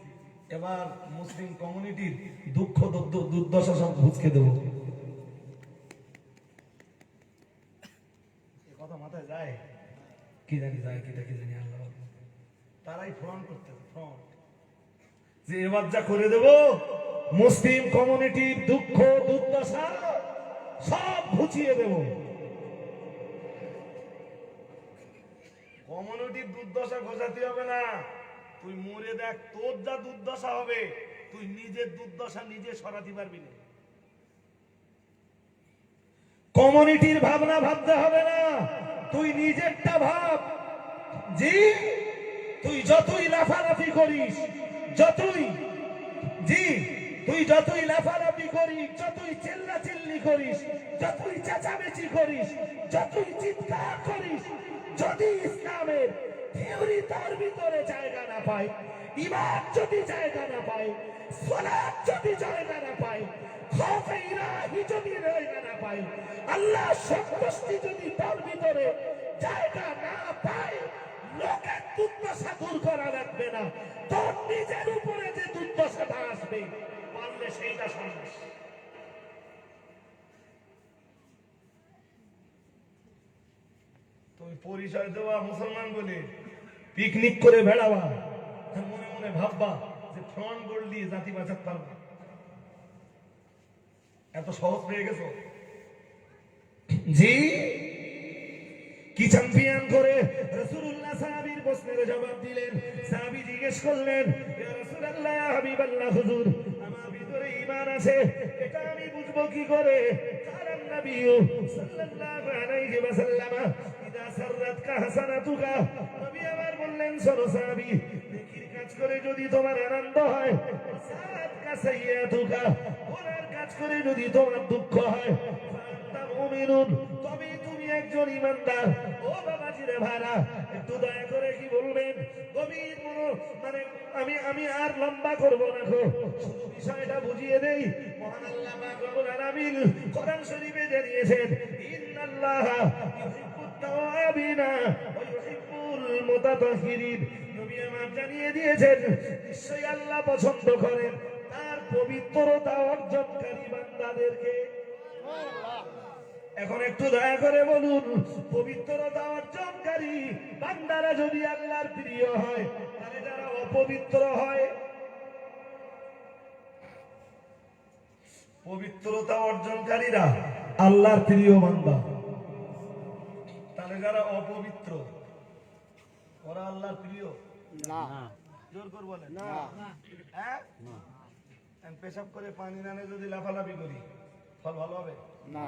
এবার মুসলিম কমিউনিটির দুঃখ দুর্দশা সব বুঝকে দেবো। কথা মাথায় যায়? কি জানি যায় কিটা, কি জানি আল্লাহ। তারাই ফ্রন্ট করতেছে, ফ্রন্ট, যে এবার যা করে দেব, মুসলিম কমিউনিটির দুঃখ দুর্দশা সব ঘুচিয়ে দেব। কমিউনিটির দুর্দশা ঘোষাতে হবে না, তুই মরে দেখ তোর যা দুর্দশা হবে তুই নিজের দুর্দশা নিজে সরাতে পারবি না। কমিউনিটির ভাবনা ভাবতে হবে না, তুই নিজেরটা ভাব। জি, তুই যতই লাফালাফি করিস, তুই যতই লাফালাফি করিস, যতই চিল্লাচিল্লি করিস, যতই চেঁচামেচি করিস, যতই চিৎকার করিস, যদি ইসলামের থিওরি তার ভিতরে জায়গা না পায়, ইমান যদি জায়গা না পায়, সালাত যদি জায়গা না পায়, খৌফে ইলাহি যদি জায়গা না পায়, আল্লাহ সন্তুষ্টি যদি তার ভিতরে জায়গা না পায়, লোকের দুর্দশা দূর করা লাগবে না, তোর নিজের উপরে যে দুর্দশাটা আসবে পারলে সেইটা সন্ন্যাস। তুমি পরিচয় দেওয়া মুসলমান বলে পিকনিক করে বেড়াবা, মনে মনে ভাববা যে ফ্রন্ট গোল দিয়ে জাতি বাঁচাতে পারবে, এত সহজ পেয়ে গেছো? জি, কি চ্যাম্পিয়ন করে রাসূলুল্লাহ সাহাবীর প্রশ্নের জবাব দিলেন। সাহাবী জিজ্ঞেস করলেন, ইয়া রাসূলুল্লাহ, ইয়া হাবিবাল্লাহ, হুজুর আমার ভিতরে ঈমান আছে, এটা আমি বুঝবো কি করে? কারণ নবী সাল্লাল্লাহু আলাইহি ওয়াসাল্লাম ইদা সাররাতকা হাসানাতুকা, নবী আমার বললেন, শোনো সাহাবী, নেকির কাজ করে যদি তোমার আনন্দ হয়, সারাতকা সাইয়্যাতুকা, গুনার কাজ করে যদি তোমার দুঃখ হয়, ফাআন্তা মুমিনুন, তবে তুমি একজন ঈমানদার। ও বাবাজিরে ভাইরা, একটু দয়া করে কি বলবেন? গভীর মানে আমি আর লম্বা করব না, শুধু বিষয়টা বুঝিয়ে দেই। মহান আল্লাহ পাক রব্বুল আলামিন কোরআন শরীফে জানিয়েছেন, ইন্নাল্লাহা ইউহিব্বুত তাওয়াবিনা ওয়া ইউহিব্বুল মুতাতাহহিরিন। নবী আমার জানিয়ে দিয়েছেন, নিশ্চয়ই আল্লাহ পছন্দ করেন তার পবিত্রতা অর্জনকারী বান্দাদেরকে। এখন একটু দয়া করে বলুন, পবিত্রতা অর্জনকারী বান্দারা যদি আল্লাহর প্রিয় হয়, তাহলে যারা অপবিত্র হয়, পবিত্রতা অর্জনকারীরা আল্লাহর প্রিয় বান্দা, তাহলে যারা অপবিত্র ওরা আল্লাহর প্রিয় না। জোর করে বলেন না। হ্যাঁ, পেশাব করে পানি নানে যদি লাফালাফি করি, ফল ভালো হবে না।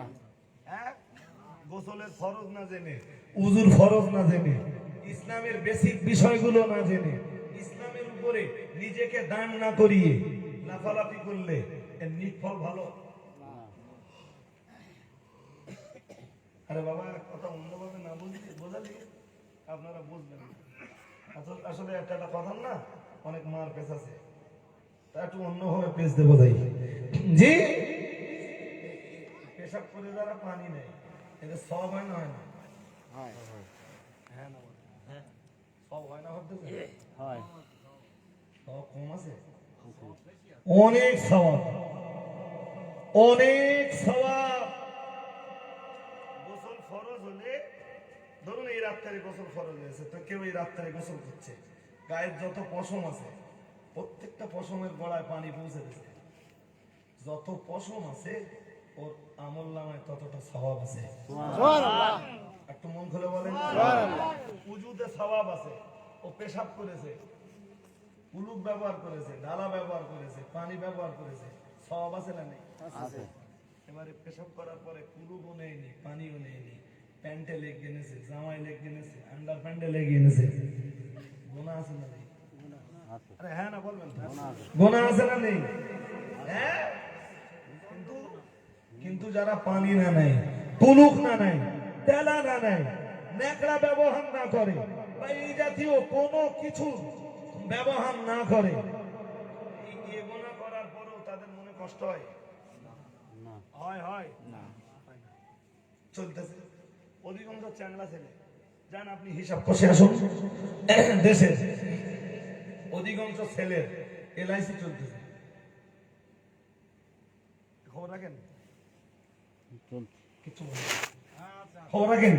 হ্যাঁ, গোসলের ফরজ না জেনে, উজুর ফরজ না জেনে, ইসলামের বেসিক বিষয়গুলো না জেনে, ইসলামের উপরে নিজেকে দান না করিয়ে লাফালাফি করলে এর নিফল ভালো? আরে বাবা, কথা অন্যভাবে না বোঝালি আপনারা বুঝবেন না। আসলে একটা কথা না, অনেক মার পেছ আছে, তা একটু অন্যভাবে পেছ দেবো তাই। জি, পেশাব করে যারা পানি নেয়, এটা সব হয় না? হয় না? হয়। হ্যাঁ না, হ্যাঁ সব হয় না ভাবতেছে? হয়। সব কম আছে, অনেক সওয়াব, অনেক সওয়াব। গোসল ফরজ হলে, ধরুন এই রাত্রে গোসল ফরজ হয়েছে, তো কেউ এই রাত্রে গোসল করছে, গায়ের যত পশম আছে প্রত্যেকটা পশমের গলায় পানি পৌঁছে দিচ্ছে। যত পশম আছে ওর আমল নামায় ততটা সওয়াব আছে। সুবহানাল্লাহ। একটু মন খুলে বলেন। উজুতে সওয়াব আছে, ও পেশাব করেছে, কুলুপ ব্যবহার করেছে, ডালা ব্যবহার করেছে, পানি ব্যবহার করেছে, সওয়াব আছে না নেই? আছে। এবারে পেশাব করার পরে কুলুপও নেয়নি, পানিও নেয়নি, প্যান্টে লেগে গেছে, জামায় লেগে গেছে, আন্ডার প্যান্টে লেগে গেছে, গুনাহ আছে না নেই? আছে। আরে হ্যাঁ না বলবেন? গুনাহ আছে। গুনাহ আছে না নেই? হ্যাঁ, কিন্তু যারা পানি না নেয়, কুলুক না নেয়, তেলা না নেয়, নেকড়া ব্যবহার না করে, বা এই জাতীয় কোনো কিছু ব্যবহার না করে, এই গুনাহ করার পরেও তাদের মনে কষ্ট হয়? না। হয় হয় না। চলতেছে। অধিকাংশ চ্যাংড়া ছেলে, যান আপনি হিসাব কষে আসুন, দেশের অধিকাংশ ছেলের এলআইসি চলতেছে, খবর রাখেন? কিছু খবর রাখেন?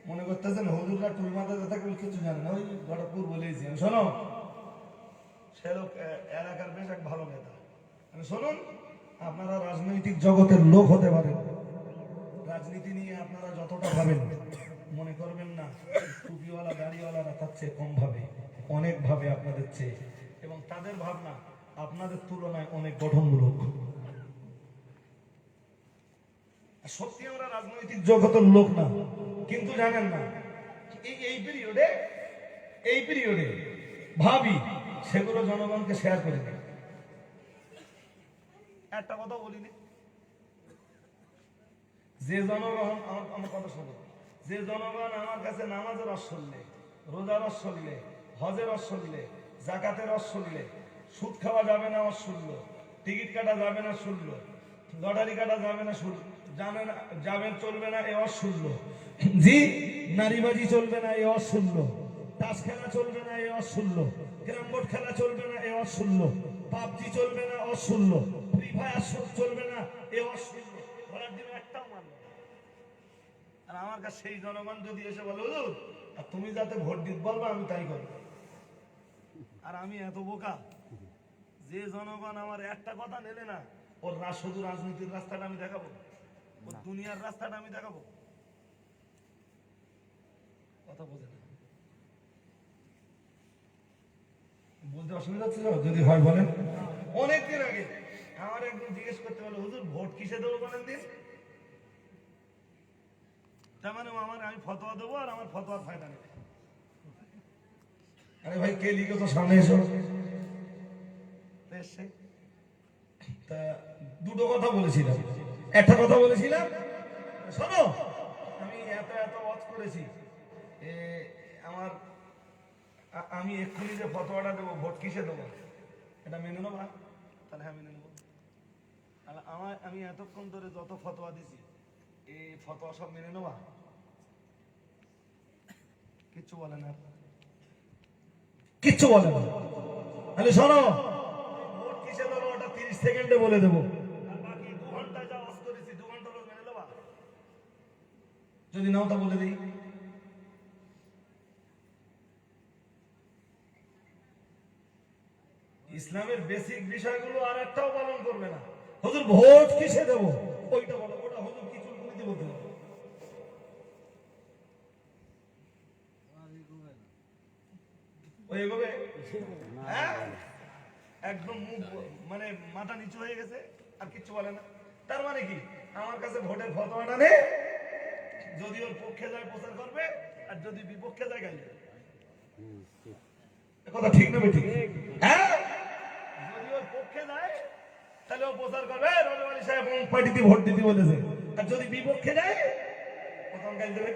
মনে করতেছেন হুজুররা টুল মাথাতে থাকবে কিছু জানে না, ওই গড়পুর বলেছি। শোনো, সে লোক এলাকার বেশ এক ভালো নেতা। শুনুন, আপনারা রাজনৈতিক জগতের লোক হতে পারেন, রাজনীতি নিয়ে আপনারা যতটা ভাবেন মনে করবেন না টুপিওয়ালা দাড়িওয়ালারা তার চেয়ে কম ভাবে, অনেক ভাবে আপনাদের চেয়ে, এবং তাদের ভাবনা আপনাদের তুলনায় অনেক গঠনমূলক। সত্যি আমরা রাজনৈতিক জগতের লোক না, কিন্তু জানেন না এই পিরিয়ডে ভাবি সেগুলো জনগণকে শেয়ার করে দিই। একটা কথা বলিনি, যে জনগণ আমার কথা শোনো, যে জনগণ আমার কাছে নামাজের রস শুনলে, রোজার রস শুনলে, হজের রস শুনলে, জাকাতের রস শুনলে, সুদ খাওয়া যাবে না রস শুনলো, টিকিট কাটা যাবে না শুনলো, লটারি কাটা যাবে না জানে না, যাবেন চলবে না এ রস শুনলো, জি নারীবাজি চলবে না এ রস শুনলো, তাস খেলা চলবে না এ রস শুনলো, ক্যারাম বোর্ড খেলা চলবে না এ রস শুনলো, পাবজি চলবে না রস শুনলো, ফ্রি ফায়ার চলবে না এ রস শুনলো। ঘোরার দিনে একটাও মানবে। আর আমার কাছে সেই জনগণ যদি এসে বলে হুজুর আর তুমি যাতে ভোট দিতে বলবে আমি তাই করবো। আর আমি এত বোকা যে জনগণ আমার একটা কথা নেলে না, ওর শুধু রাজনীতির রাস্তাটা আমি দেখাবো, ওর দুনিয়ার রাস্তাটা আমি দেখাবো। কথা বোঝে না, বলতে অসুবিধা হচ্ছে যদি হয় বলেন। অনেকদিন আগে আমার একদিন জিজ্ঞেস করতে পারলো হুজুর ভোট কিসে দেবো বলেন দিন। তার মানে আমি ফতোয়া দেবো আর আমার ফতোয়ার ফায়দা নেই। আরে ভাই কে লিখে তো সামনে এসো। তা দুটো কথা বলেছিলাম, একটা কথা বলেছিলাম শোনো আমি এত ওয়াজ করেছি আমি এক্ষুনি যে ফতোয়াটা দেবো ভোট কিসে দেবো এটা মেনে নেবো? তাহলে হ্যাঁ মেনে নেবো। তাহলে আমি এতক্ষণ ধরে যত ফতোয়া দিছি এই ফতোয়া সব মেনে নেওয়া? কিচ্ছু বলে না, কিচ্ছু বলে না। তাহলে শোনো ভোট কিসে দেবো ওটা 30 সেকেন্ডে বলে দেবো, আর বাকি 2 ঘন্টা যা ওয়াজ করেছি 2 ঘন্টা লোক মেনে নেবা? যদি নাও তা বলে দিই। ইসলামের বেসিক বিষয়গুলো আর একটাও পালন করবে না। হুজুর ভোট কিসে দেবো ওইটা বলো, ওটা হুজুর কিছু বলতে বলতে হবে। একদম মুখ মানে মাথা নিচু হয়ে গেছে আর কিচ্ছু বলে না। তার মানে কি আমার কাছে ভোটের ফতোয়াটা নেই, যদি ওর পক্ষে যায় প্রচার করবে আর যদি বিপক্ষে যায় গাইবে। কথা ঠিক না বেঠিক? হ্যাঁ, যদি ওর পক্ষে যায় তাহলে ও প্রচার করবে রজব আলী সাহেব পার্টিতে ভোট দিতে বলেছে, আর যদি বিপক্ষে যায় প্রথম গাইল দেবে।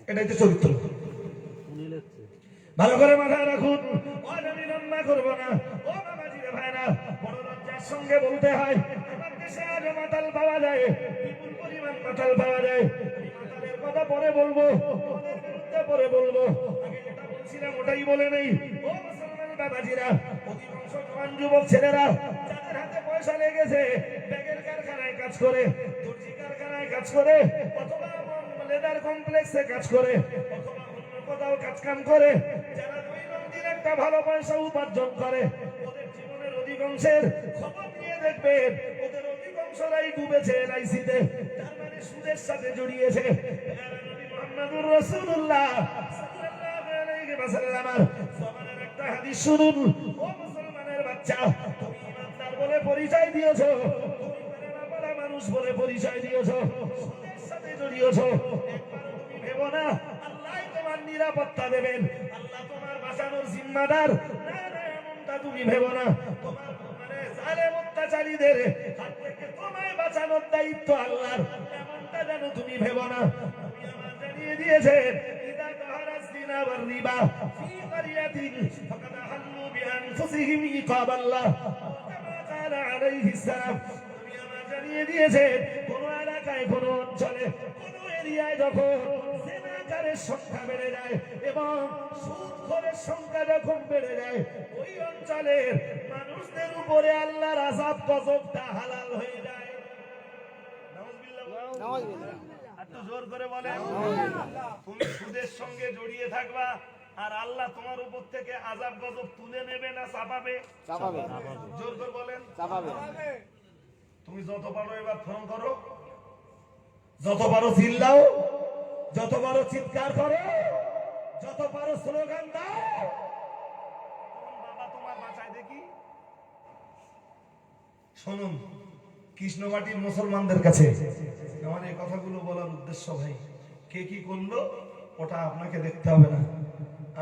এটাই তো চরিত্র। ভালো করে মাথায় রাখুন, আমি রান্না করবো না। ও বাবাজি রে ভাইরা, বড় লজ্জার সঙ্গে বলতে হয় আমার দেশে আজ মাতাল পাওয়া যায়, বিপুল পরিমাণ মাতাল পাওয়া যায়। মাতালের কথা পরে বলবো, ওদের বিরুদ্ধে পরে বলবো, আগে যেটা বলছিলাম ওটাই বলে নেই। ও মুসলমান বাবাজিরা, অধিকাংশ জওয়ান যুবক ছেলেরা যাদের হাতে পয়সা লেগেছে, ব্যাগের কারখানায় কাজ করে, দর্জি কারখানায় কাজ করে, অথবা লেদার কমপ্লেক্সে কাজ করে, অথবা কোথাও কাজ কাম করে, যারা দৈনন্দিন একটা ভালো পয়সা উপার্জন করে, ওদের জীবনের অধিকাংশের খবর নিয়ে দেখবেন ওদের অধিকাংশরাই ডুবেছে এলআইসিতে, তার মানে সুদের সাথে জড়িয়েছে। নবী মুহাম্মদুর রাসূলুল্লাহ সাল্লাল্লাহু আলাইহি ওয়াসাল্লামের জমানার একটা হাদিস শুনুন। ও মুসলমানের বাচ্চা, তুমি ইমানদার বলে পরিচয় দিয়েছো, তুমি কালেমা পড়া মানুষ বলে পরিচয় দিয়েছো, সুদের সাথে জড়িয়েছো, একবারও তুমি ভেবো না তোমার নিরাপত্তা দেবেন, আল্লাহ তোমার বাঁচানোর জিম্মাদার। না না, এমনটা তুমি ভেবো না। তোমার মানে জালেম অত্যাচারীদের হাত থেকে তোমায় বাঁচানোর দায়িত্ব আল্লাহর, এমনটা যেন তুমি ভেবো না। তুমি আমার জানিয়ে দিয়েছেন ইদা তাহারাস জিনা ওয়ার রিবা ফি ক্বরিয়াতিন ফাকাদ হাল্লু বিআনফুসিহিম ইকাবাল্লাহ কামা ক্বালা আলাইহিস সালাম। তুমি আমার জানিয়ে দিয়েছেন কোন এলাকায়, কোন অঞ্চলে, কোন এরিয়ায় যখন জিনাকারের সংখ্যা বেড়ে যায় এবং সুদখোরের সংখ্যা যখন বেড়ে যায়, ওই অঞ্চলের মানুষদের উপরে আল্লাহর আযাব গজবটা হালাল হয়ে যায়। নাউযুবিল্লাহ। একটু জোর করে বলেন। তুমি সুদের সঙ্গে জড়িয়ে থাকবা আর আল্লাহ তোমার উপর থেকে আযাব গজব তুলে নেবে না চাপাবে? চাপাবে। জোর করে বলেন। চাপাবে। তুমি যত পারো এবার ফোন করো, যত পারো চিল্লাও, যত পারো চিৎকার করো, যত পারো স্লোগান দাও, বাবা তোমার বাঁচাই দেখি শুনুন, কৃষ্ণবাটির মুসলমানদের কাছে আমার এই কথাগুলো বলার উদ্দেশ্য ভাই, কে কি করলো ওটা আপনাকে দেখতে হবে না।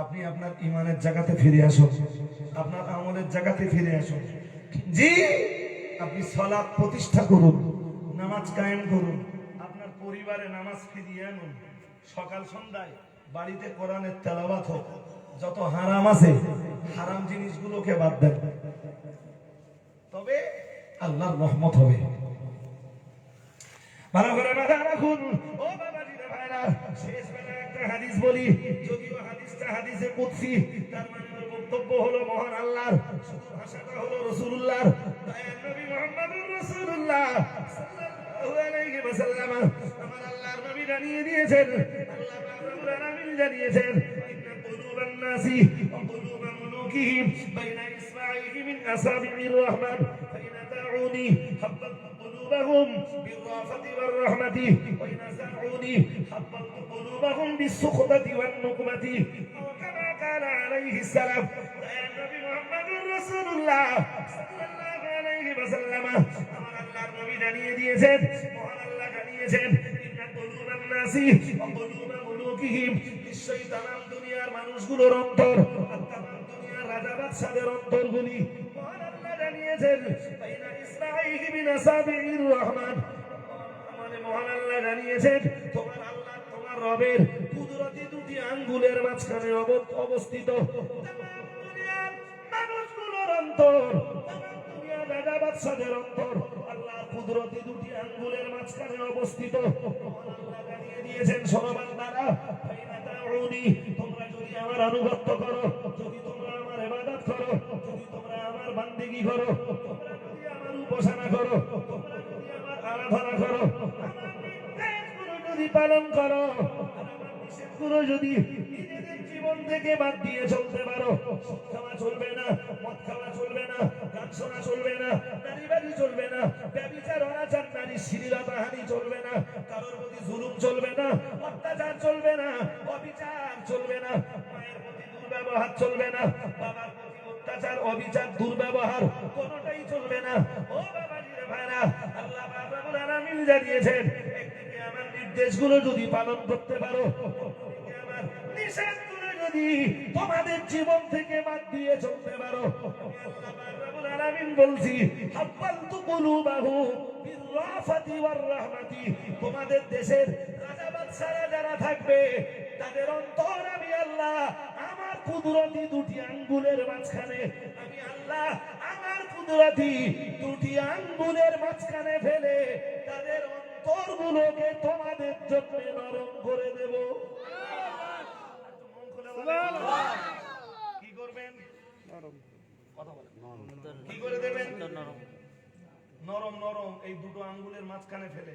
আপনি আপনার ইমানের জায়গাতে ফিরে আসুন, আপনার আমলের জায়গাতে ফিরে আসুন। জি, আপনি সালাত প্রতিষ্ঠা করুন, নামাজ কায়েম করুন, আপনার পরিবারে নামাজ ফিরিয়ে আনুন। সকাল সন্ধ্যায় বাড়িতে কোরআনের তেলাওয়াত হোক। যত হারাম আছে হারাম জিনিসগুলোকে বাদ দেন, তবে আল্লাহর রহমত হবে। ভালো করে মাথা রাখুন ও বাবাজিরা ভাইরা, শেষ বেলায় একটা হাদিস বলি, যদিও হাদিসটা হাদিসে কুদসি, তার মানে বক্তব্য হলো মহান আল্লাহর, শুধু ভাষাটা হলো রাসূলুল্লাহর। দয়ার নবী মুহাম্মদুর রাসূলুল্লাহ সাল্লাল্লাহু আলাইহি ওয়াসাল্লাম আমার আল্লাহর নবী জানিয়ে দিয়েছেন, আল্লাহ পাক রব্বুল আলামিন জানিয়েছেন, ইন্না কুলুবান নাসি ওয়া কুলুবা মুলুকিহিম বাইনা ইসবাইহি মিন আসাবি'ir রহমান ফাইন তাউনি হাব্বাত قلوبهم بالرافة والرحمة وإن سمعوني حبطت قلوبهم بالسخطة والنقمة وكما قال عليه السلام النبي محمد رسول الله صلى الله عليه وسلم أمر الله النبي জানিয়ে দিয়েছেন, মহান আল্লাহ জানিয়েছেন, ইন্না কুলুবান নাসি ওয়া কুলুবা মুলুকিহিম, নিশ্চয়ই তামাম দুনিয়ার মানুষগুলোর অন্তর আর তামাম দুনিয়ার রাজা বাদশাদের অন্তরগুলি মহান আল্লাহ জানিয়েছেন বাইনা ইসবাইহি মিন আসাবি'ir রহমান, মানে মহান আল্লাহ জানিয়েছেন তোমার আল্লাহ তোমার রবের কুদরতি দুটি আঙ্গুলের মাঝখানে অবস্থিত। তামাম দুনিয়ার মানুষগুলোর অন্তর, তামাম দুনিয়ার রাজা বাদশাদের অন্তর আল্লাহর কুদরতি দুটি আঙ্গুলের মাঝখানে অবস্থিত। মহান আল্লাহ জানিয়ে দিয়েছেন, শোনো বান্দারা, ফাইনা তাউনি, তোমরা যদি আমার আনুগত্য করো, যদি তোমরা আমার ইবাদত করো, যদি তোমরা আমার বান্দেগী করো, তোমরা যদি আমার উপাসনা করো, তোমরা যদি আমার আরাধনা করো, আমার নির্দেশগুলো যদি পালন করো, আর আমার নিষেধগুলো যদি নিজেদের জীবন থেকে বাদ দিয়ে চলতে পারো, সুদ খাওয়া চলবে না, মদ খাওয়া চলবে না, গান শোনা চলবে না, নারীবাড়ি চলবে না, ব্যভিচার অনাচার নারী শ্লীলতাহানি চলবে না, কারোর প্রতি জুলুম চলবে না, অত্যাচার চলবে না, অবিচার চলবে না, মায়ের প্রতি দুর্ব্যবহার চলবে না, বাবার প্রতি অত্যাচার অবিচার দুর্ব্যবহার কোনোটাই চলবে না। ও বাবাজিরা ভাইরা, আল্লাহ পাক রব্বুল আলামিন জানিয়েছেন, একদিকে আমার নির্দেশগুলো যদি পালন করতে পারো, অন্যদিকে আমার নিষেধগুলো যদি তোমাদের জীবন থেকে বাদ দিয়ে চলতে পারো, আমি আল্লাহ পাক রব্বুল আলামিন বলছি, হাব্বালতু কুলুবাহু বির-রাফাতি ওয়ার-রাহমাতি, তোমাদের দেশের রাজা বাদশারা যারা থাকবে তাদের অন্তর আমি আল্লাহ আমার কুদরতি দুটি আঙ্গুলের মাঝখানে, আমি আল্লাহ আমার কুদরতি দুটি আঙ্গুলের মাঝখানে ফেলে তাদের অন্তরগুলোকে তোমাদের জন্য নরম করে দেব। কি করবেন? কি করে দেবেন? নরম নরম এই দুটো আঙ্গুলের মাঝখানে ফেলে।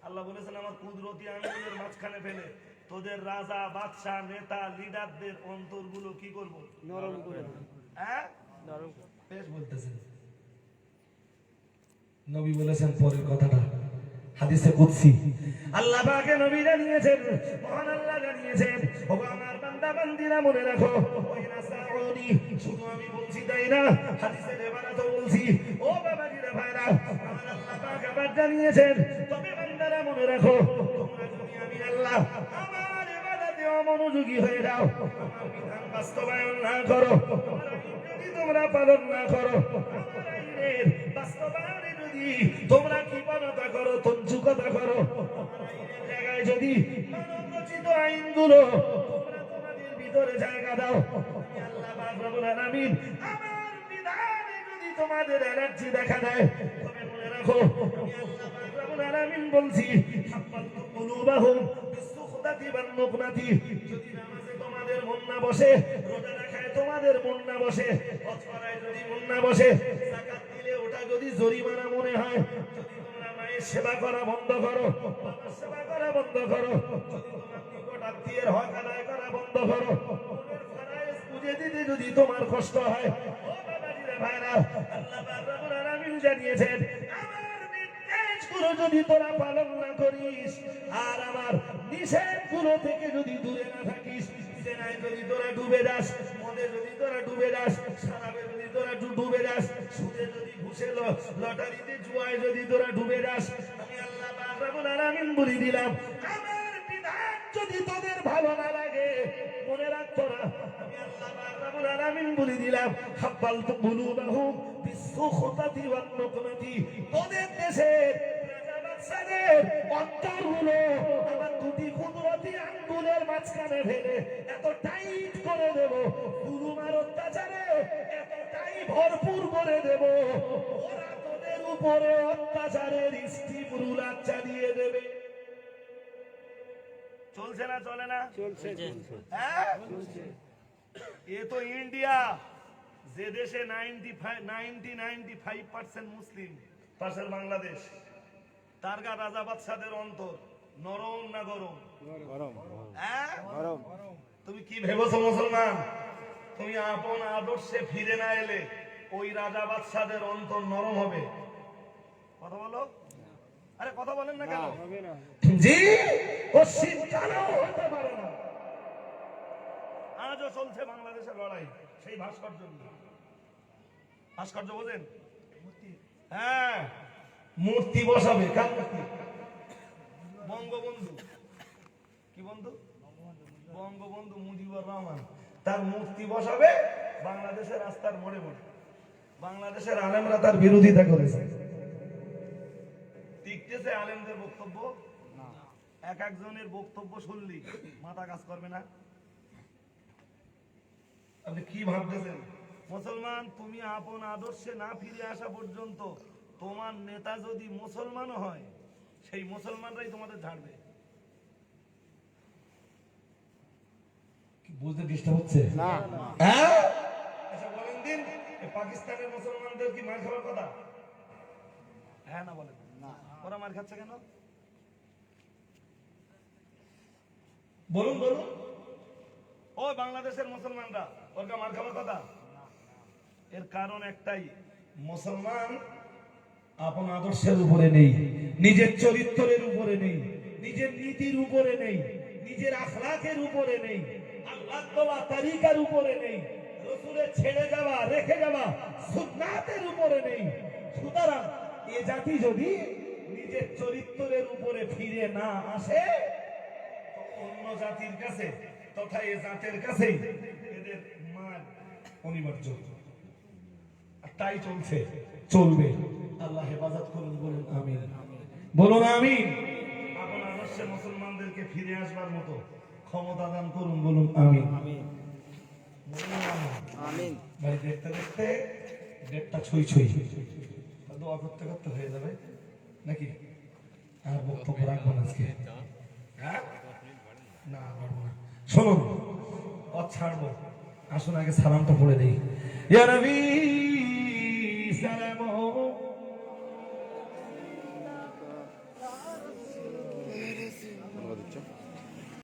আল্লাহ বলেছেন আমার কুদরতি আঙ্গুলের মাঝখানে ফেলে তোদের রাজা বাদশা নেতা লিডারদের অন্তরগুলো কি করব? নরম করে। হ্যাঁ, নরম বেশ বলতেছেন। নবী বলেছেন পরের কথাটা হাদিসে কুদসি, আল্লাহ পাকে নবী জানিয়েছেন, মহান আল্লাহ জানিয়েছেন, ও আমার বান্দা বান্দিরা মনে রাখো, ওয়াইনা সাউনি, শুধু আমি বলছি তাই না, হাদিসের ইবারতও বলছি। ও বাবাজিরা ভাইরা, আমার আল্লাহ পাক আবার জানিয়েছেন, তবে বান্দারা মনে রাখো, তোমরা যদি আমি আল্লাহ আমার ইবাদতে অমনোযোগী হয়ে যাও, আমার বিধান বাস্তবায়ন না করো, আমার আইন যদি তোমরা পালন না করো, আমার আইনের বাস্তবায়নে যদি তোমরা কৃপণতা করো, তঞ্চুকতা করো, আমার আইনের জায়গায় যদি মানব রচিত আইনগুলো তোমরা তোমাদের ভিতরে জায়গা দাও, আমি আল্লাহ পাক রব্বুল আলামিন আমার বিধানে যদি তোমাদের অ্যালার্জি দেখা দেয়, তবে মনে রাখো আমি আল্লাহ পাক রব্বুল আলামিন বলছি, হাব্বাতু কুলুবাহুম বিস-সুখতাতি ওয়ান-নুকমাতি, যদি নামাজে তোমাদের মন না বসে, রোজা রাখায় তোমাদের মন না বসে, হজ করায় যদি মন না বসে, যাকাত দিলে ওটা যদি জরিমানা মনে হয়, যদি তোমরা মায়ের সেবা করা বন্ধ করো, বাবার সেবা করা বন্ধ করো, যদি তোমার নিকট আত্মীয়ের হক আদায় করা বন্ধ করো, বোনের ফরজ বুঝে দিতে যদি তোমার কষ্ট হয়, ও বাবাজিরা ভাইরা, আল্লাহ পাক রব্বুল আলামিন জানিয়েছেন, আমার নির্দেশগুলো যদি তোরা পালন না করিস আর আমার নিষেধগুলো থেকে যদি দূরে না থাকিস, জেনায় যদি তোরা ডুবে যাস, মদে যদি তোরা ডুবে যাস, শরাবে যদি তোরা ডুবে যাস, সুদে যদি ঘুষে লটারিতে জুয়ায় যদি তোরা ডুবে যাস, আমি আল্লাহ পাক রব্বুল আলামিন বলে দিলাম, আমার বিধান যদি তোদের ভালো না লাগে, মনে রাখ তোরা, আমি আল্লাহ পাক রব্বুল আলামিন বলে দিলাম, হাব্বালতু কুলুবাহুম বিসসুখতাতি ওয়ান নুকমাতি, তোদের দেশের অন্তরগুলো আমার দুটি কুদরতি আঙ্গুলের মাঝখানে ফেলে এত টাইট করে দেব, জুলুমের অত্যাচারে এতটাই ভরপুর করে দেব, ওরা তোদের উপরে অত্যাচারের স্টিম রুলার চালিয়ে দেবে। চলছে না চলে না? চলছে হ্যাঁ, এ তো ইন্ডিয়া, যে দেশে 95% মুসলিম, পাশের বাংলাদেশ, তারগা রাজা বাদশাদের অন্তর নরম না গরম? গরম হ্যাঁ, গরম। তুমি কি ভেবেছো মুসলমান? তুমি আপন আদর্শে ফিরে না এলে ওই রাজা বাদশাদের অন্তর নরম হবে? কথা বলো, আরে কথা বলেন না কেন? হবে না। জি, ও শীতকালেও হতে পারে না। আজও চলছে বাংলাদেশের লড়াই সেই ভাস্কর্য নিয়ে। ভাস্কর্য বোঝেন? হ্যাঁ, মূর্তি বসাবে। কার মূর্তি? বঙ্গবন্ধু। কি বন্ধু? বঙ্গবন্ধু মুজিবুর রহমান। তার মূর্তি বসাবে বাংলাদেশের রাস্তার মোড়ে মোড়ে। বাংলাদেশের আলেমরা তার বিরোধিতা করেছে। টিকতেছে আলেমদের বক্তব্য? এক একজনের বক্তব্য শুনলি মাথা কাজ করবে না? আপনি কি ভাবতেছেন? মুসলমান, তুমি আপন আদর্শে না ফিরে আসা পর্যন্ত তোমার নেতা যদি মুসলমানও হয়, সেই মুসলমানরাই তোমাদের ঝাড়বে। বুঝতে ডিস্টার্ব হচ্ছে? না হ্যাঁ, আচ্ছা বলেন দিন, পাকিস্তানের মুসলমানদের কি মার খাওয়ার কথা? হ্যাঁ না বলেন? না। ওরা মার খাচ্ছে কেন? বলুন বলুন। ও বাংলাদেশের মুসলমানরা ওরা মার খাওয়ার কথা? এর কারণ একটাই, মুসলমান আপন আদর্শের উপরে নেই, নিজের চরিত্রের উপরে নেই, নিজের নীতির উপরে নেই, নিজের আখলাকের উপরে নেই, আল্লাহর দেওয়া তরিকার উপরে নেই, রাসূলের ছেড়ে যাওয়া রেখে যাওয়া সুন্নাতের উপরে নেই। সুতরাং এ জাতি যদি নিজের চরিত্রের উপরে ফিরে না আসে, তো অন্য জাতির কাছে তথা এ জাতের কাছে এদের মার অনিবার্য। তাই চলছে, চলবে। আল্লাহ হেফাজত করুন, বলুন আমিন। বলুন আমিন। আপন আদর্শে মুসলমানদেরকে ফিরে আসবার মতো ক্ষমতা দান করুন, বলুন আমিন। আমিন। ভাই দেখতে দেখতে ডেটটা ছুঁই ছুঁই, দোয়া করতে করতে হয়ে যাবে নাকি? আর বক্তব্য রাখবো না আজকে। হ্যাঁ না, পারবো না। শুনুন, ছাড়বো, আসুন আগে সালামটা পড়ে দিই। ইয়া নবী সালাম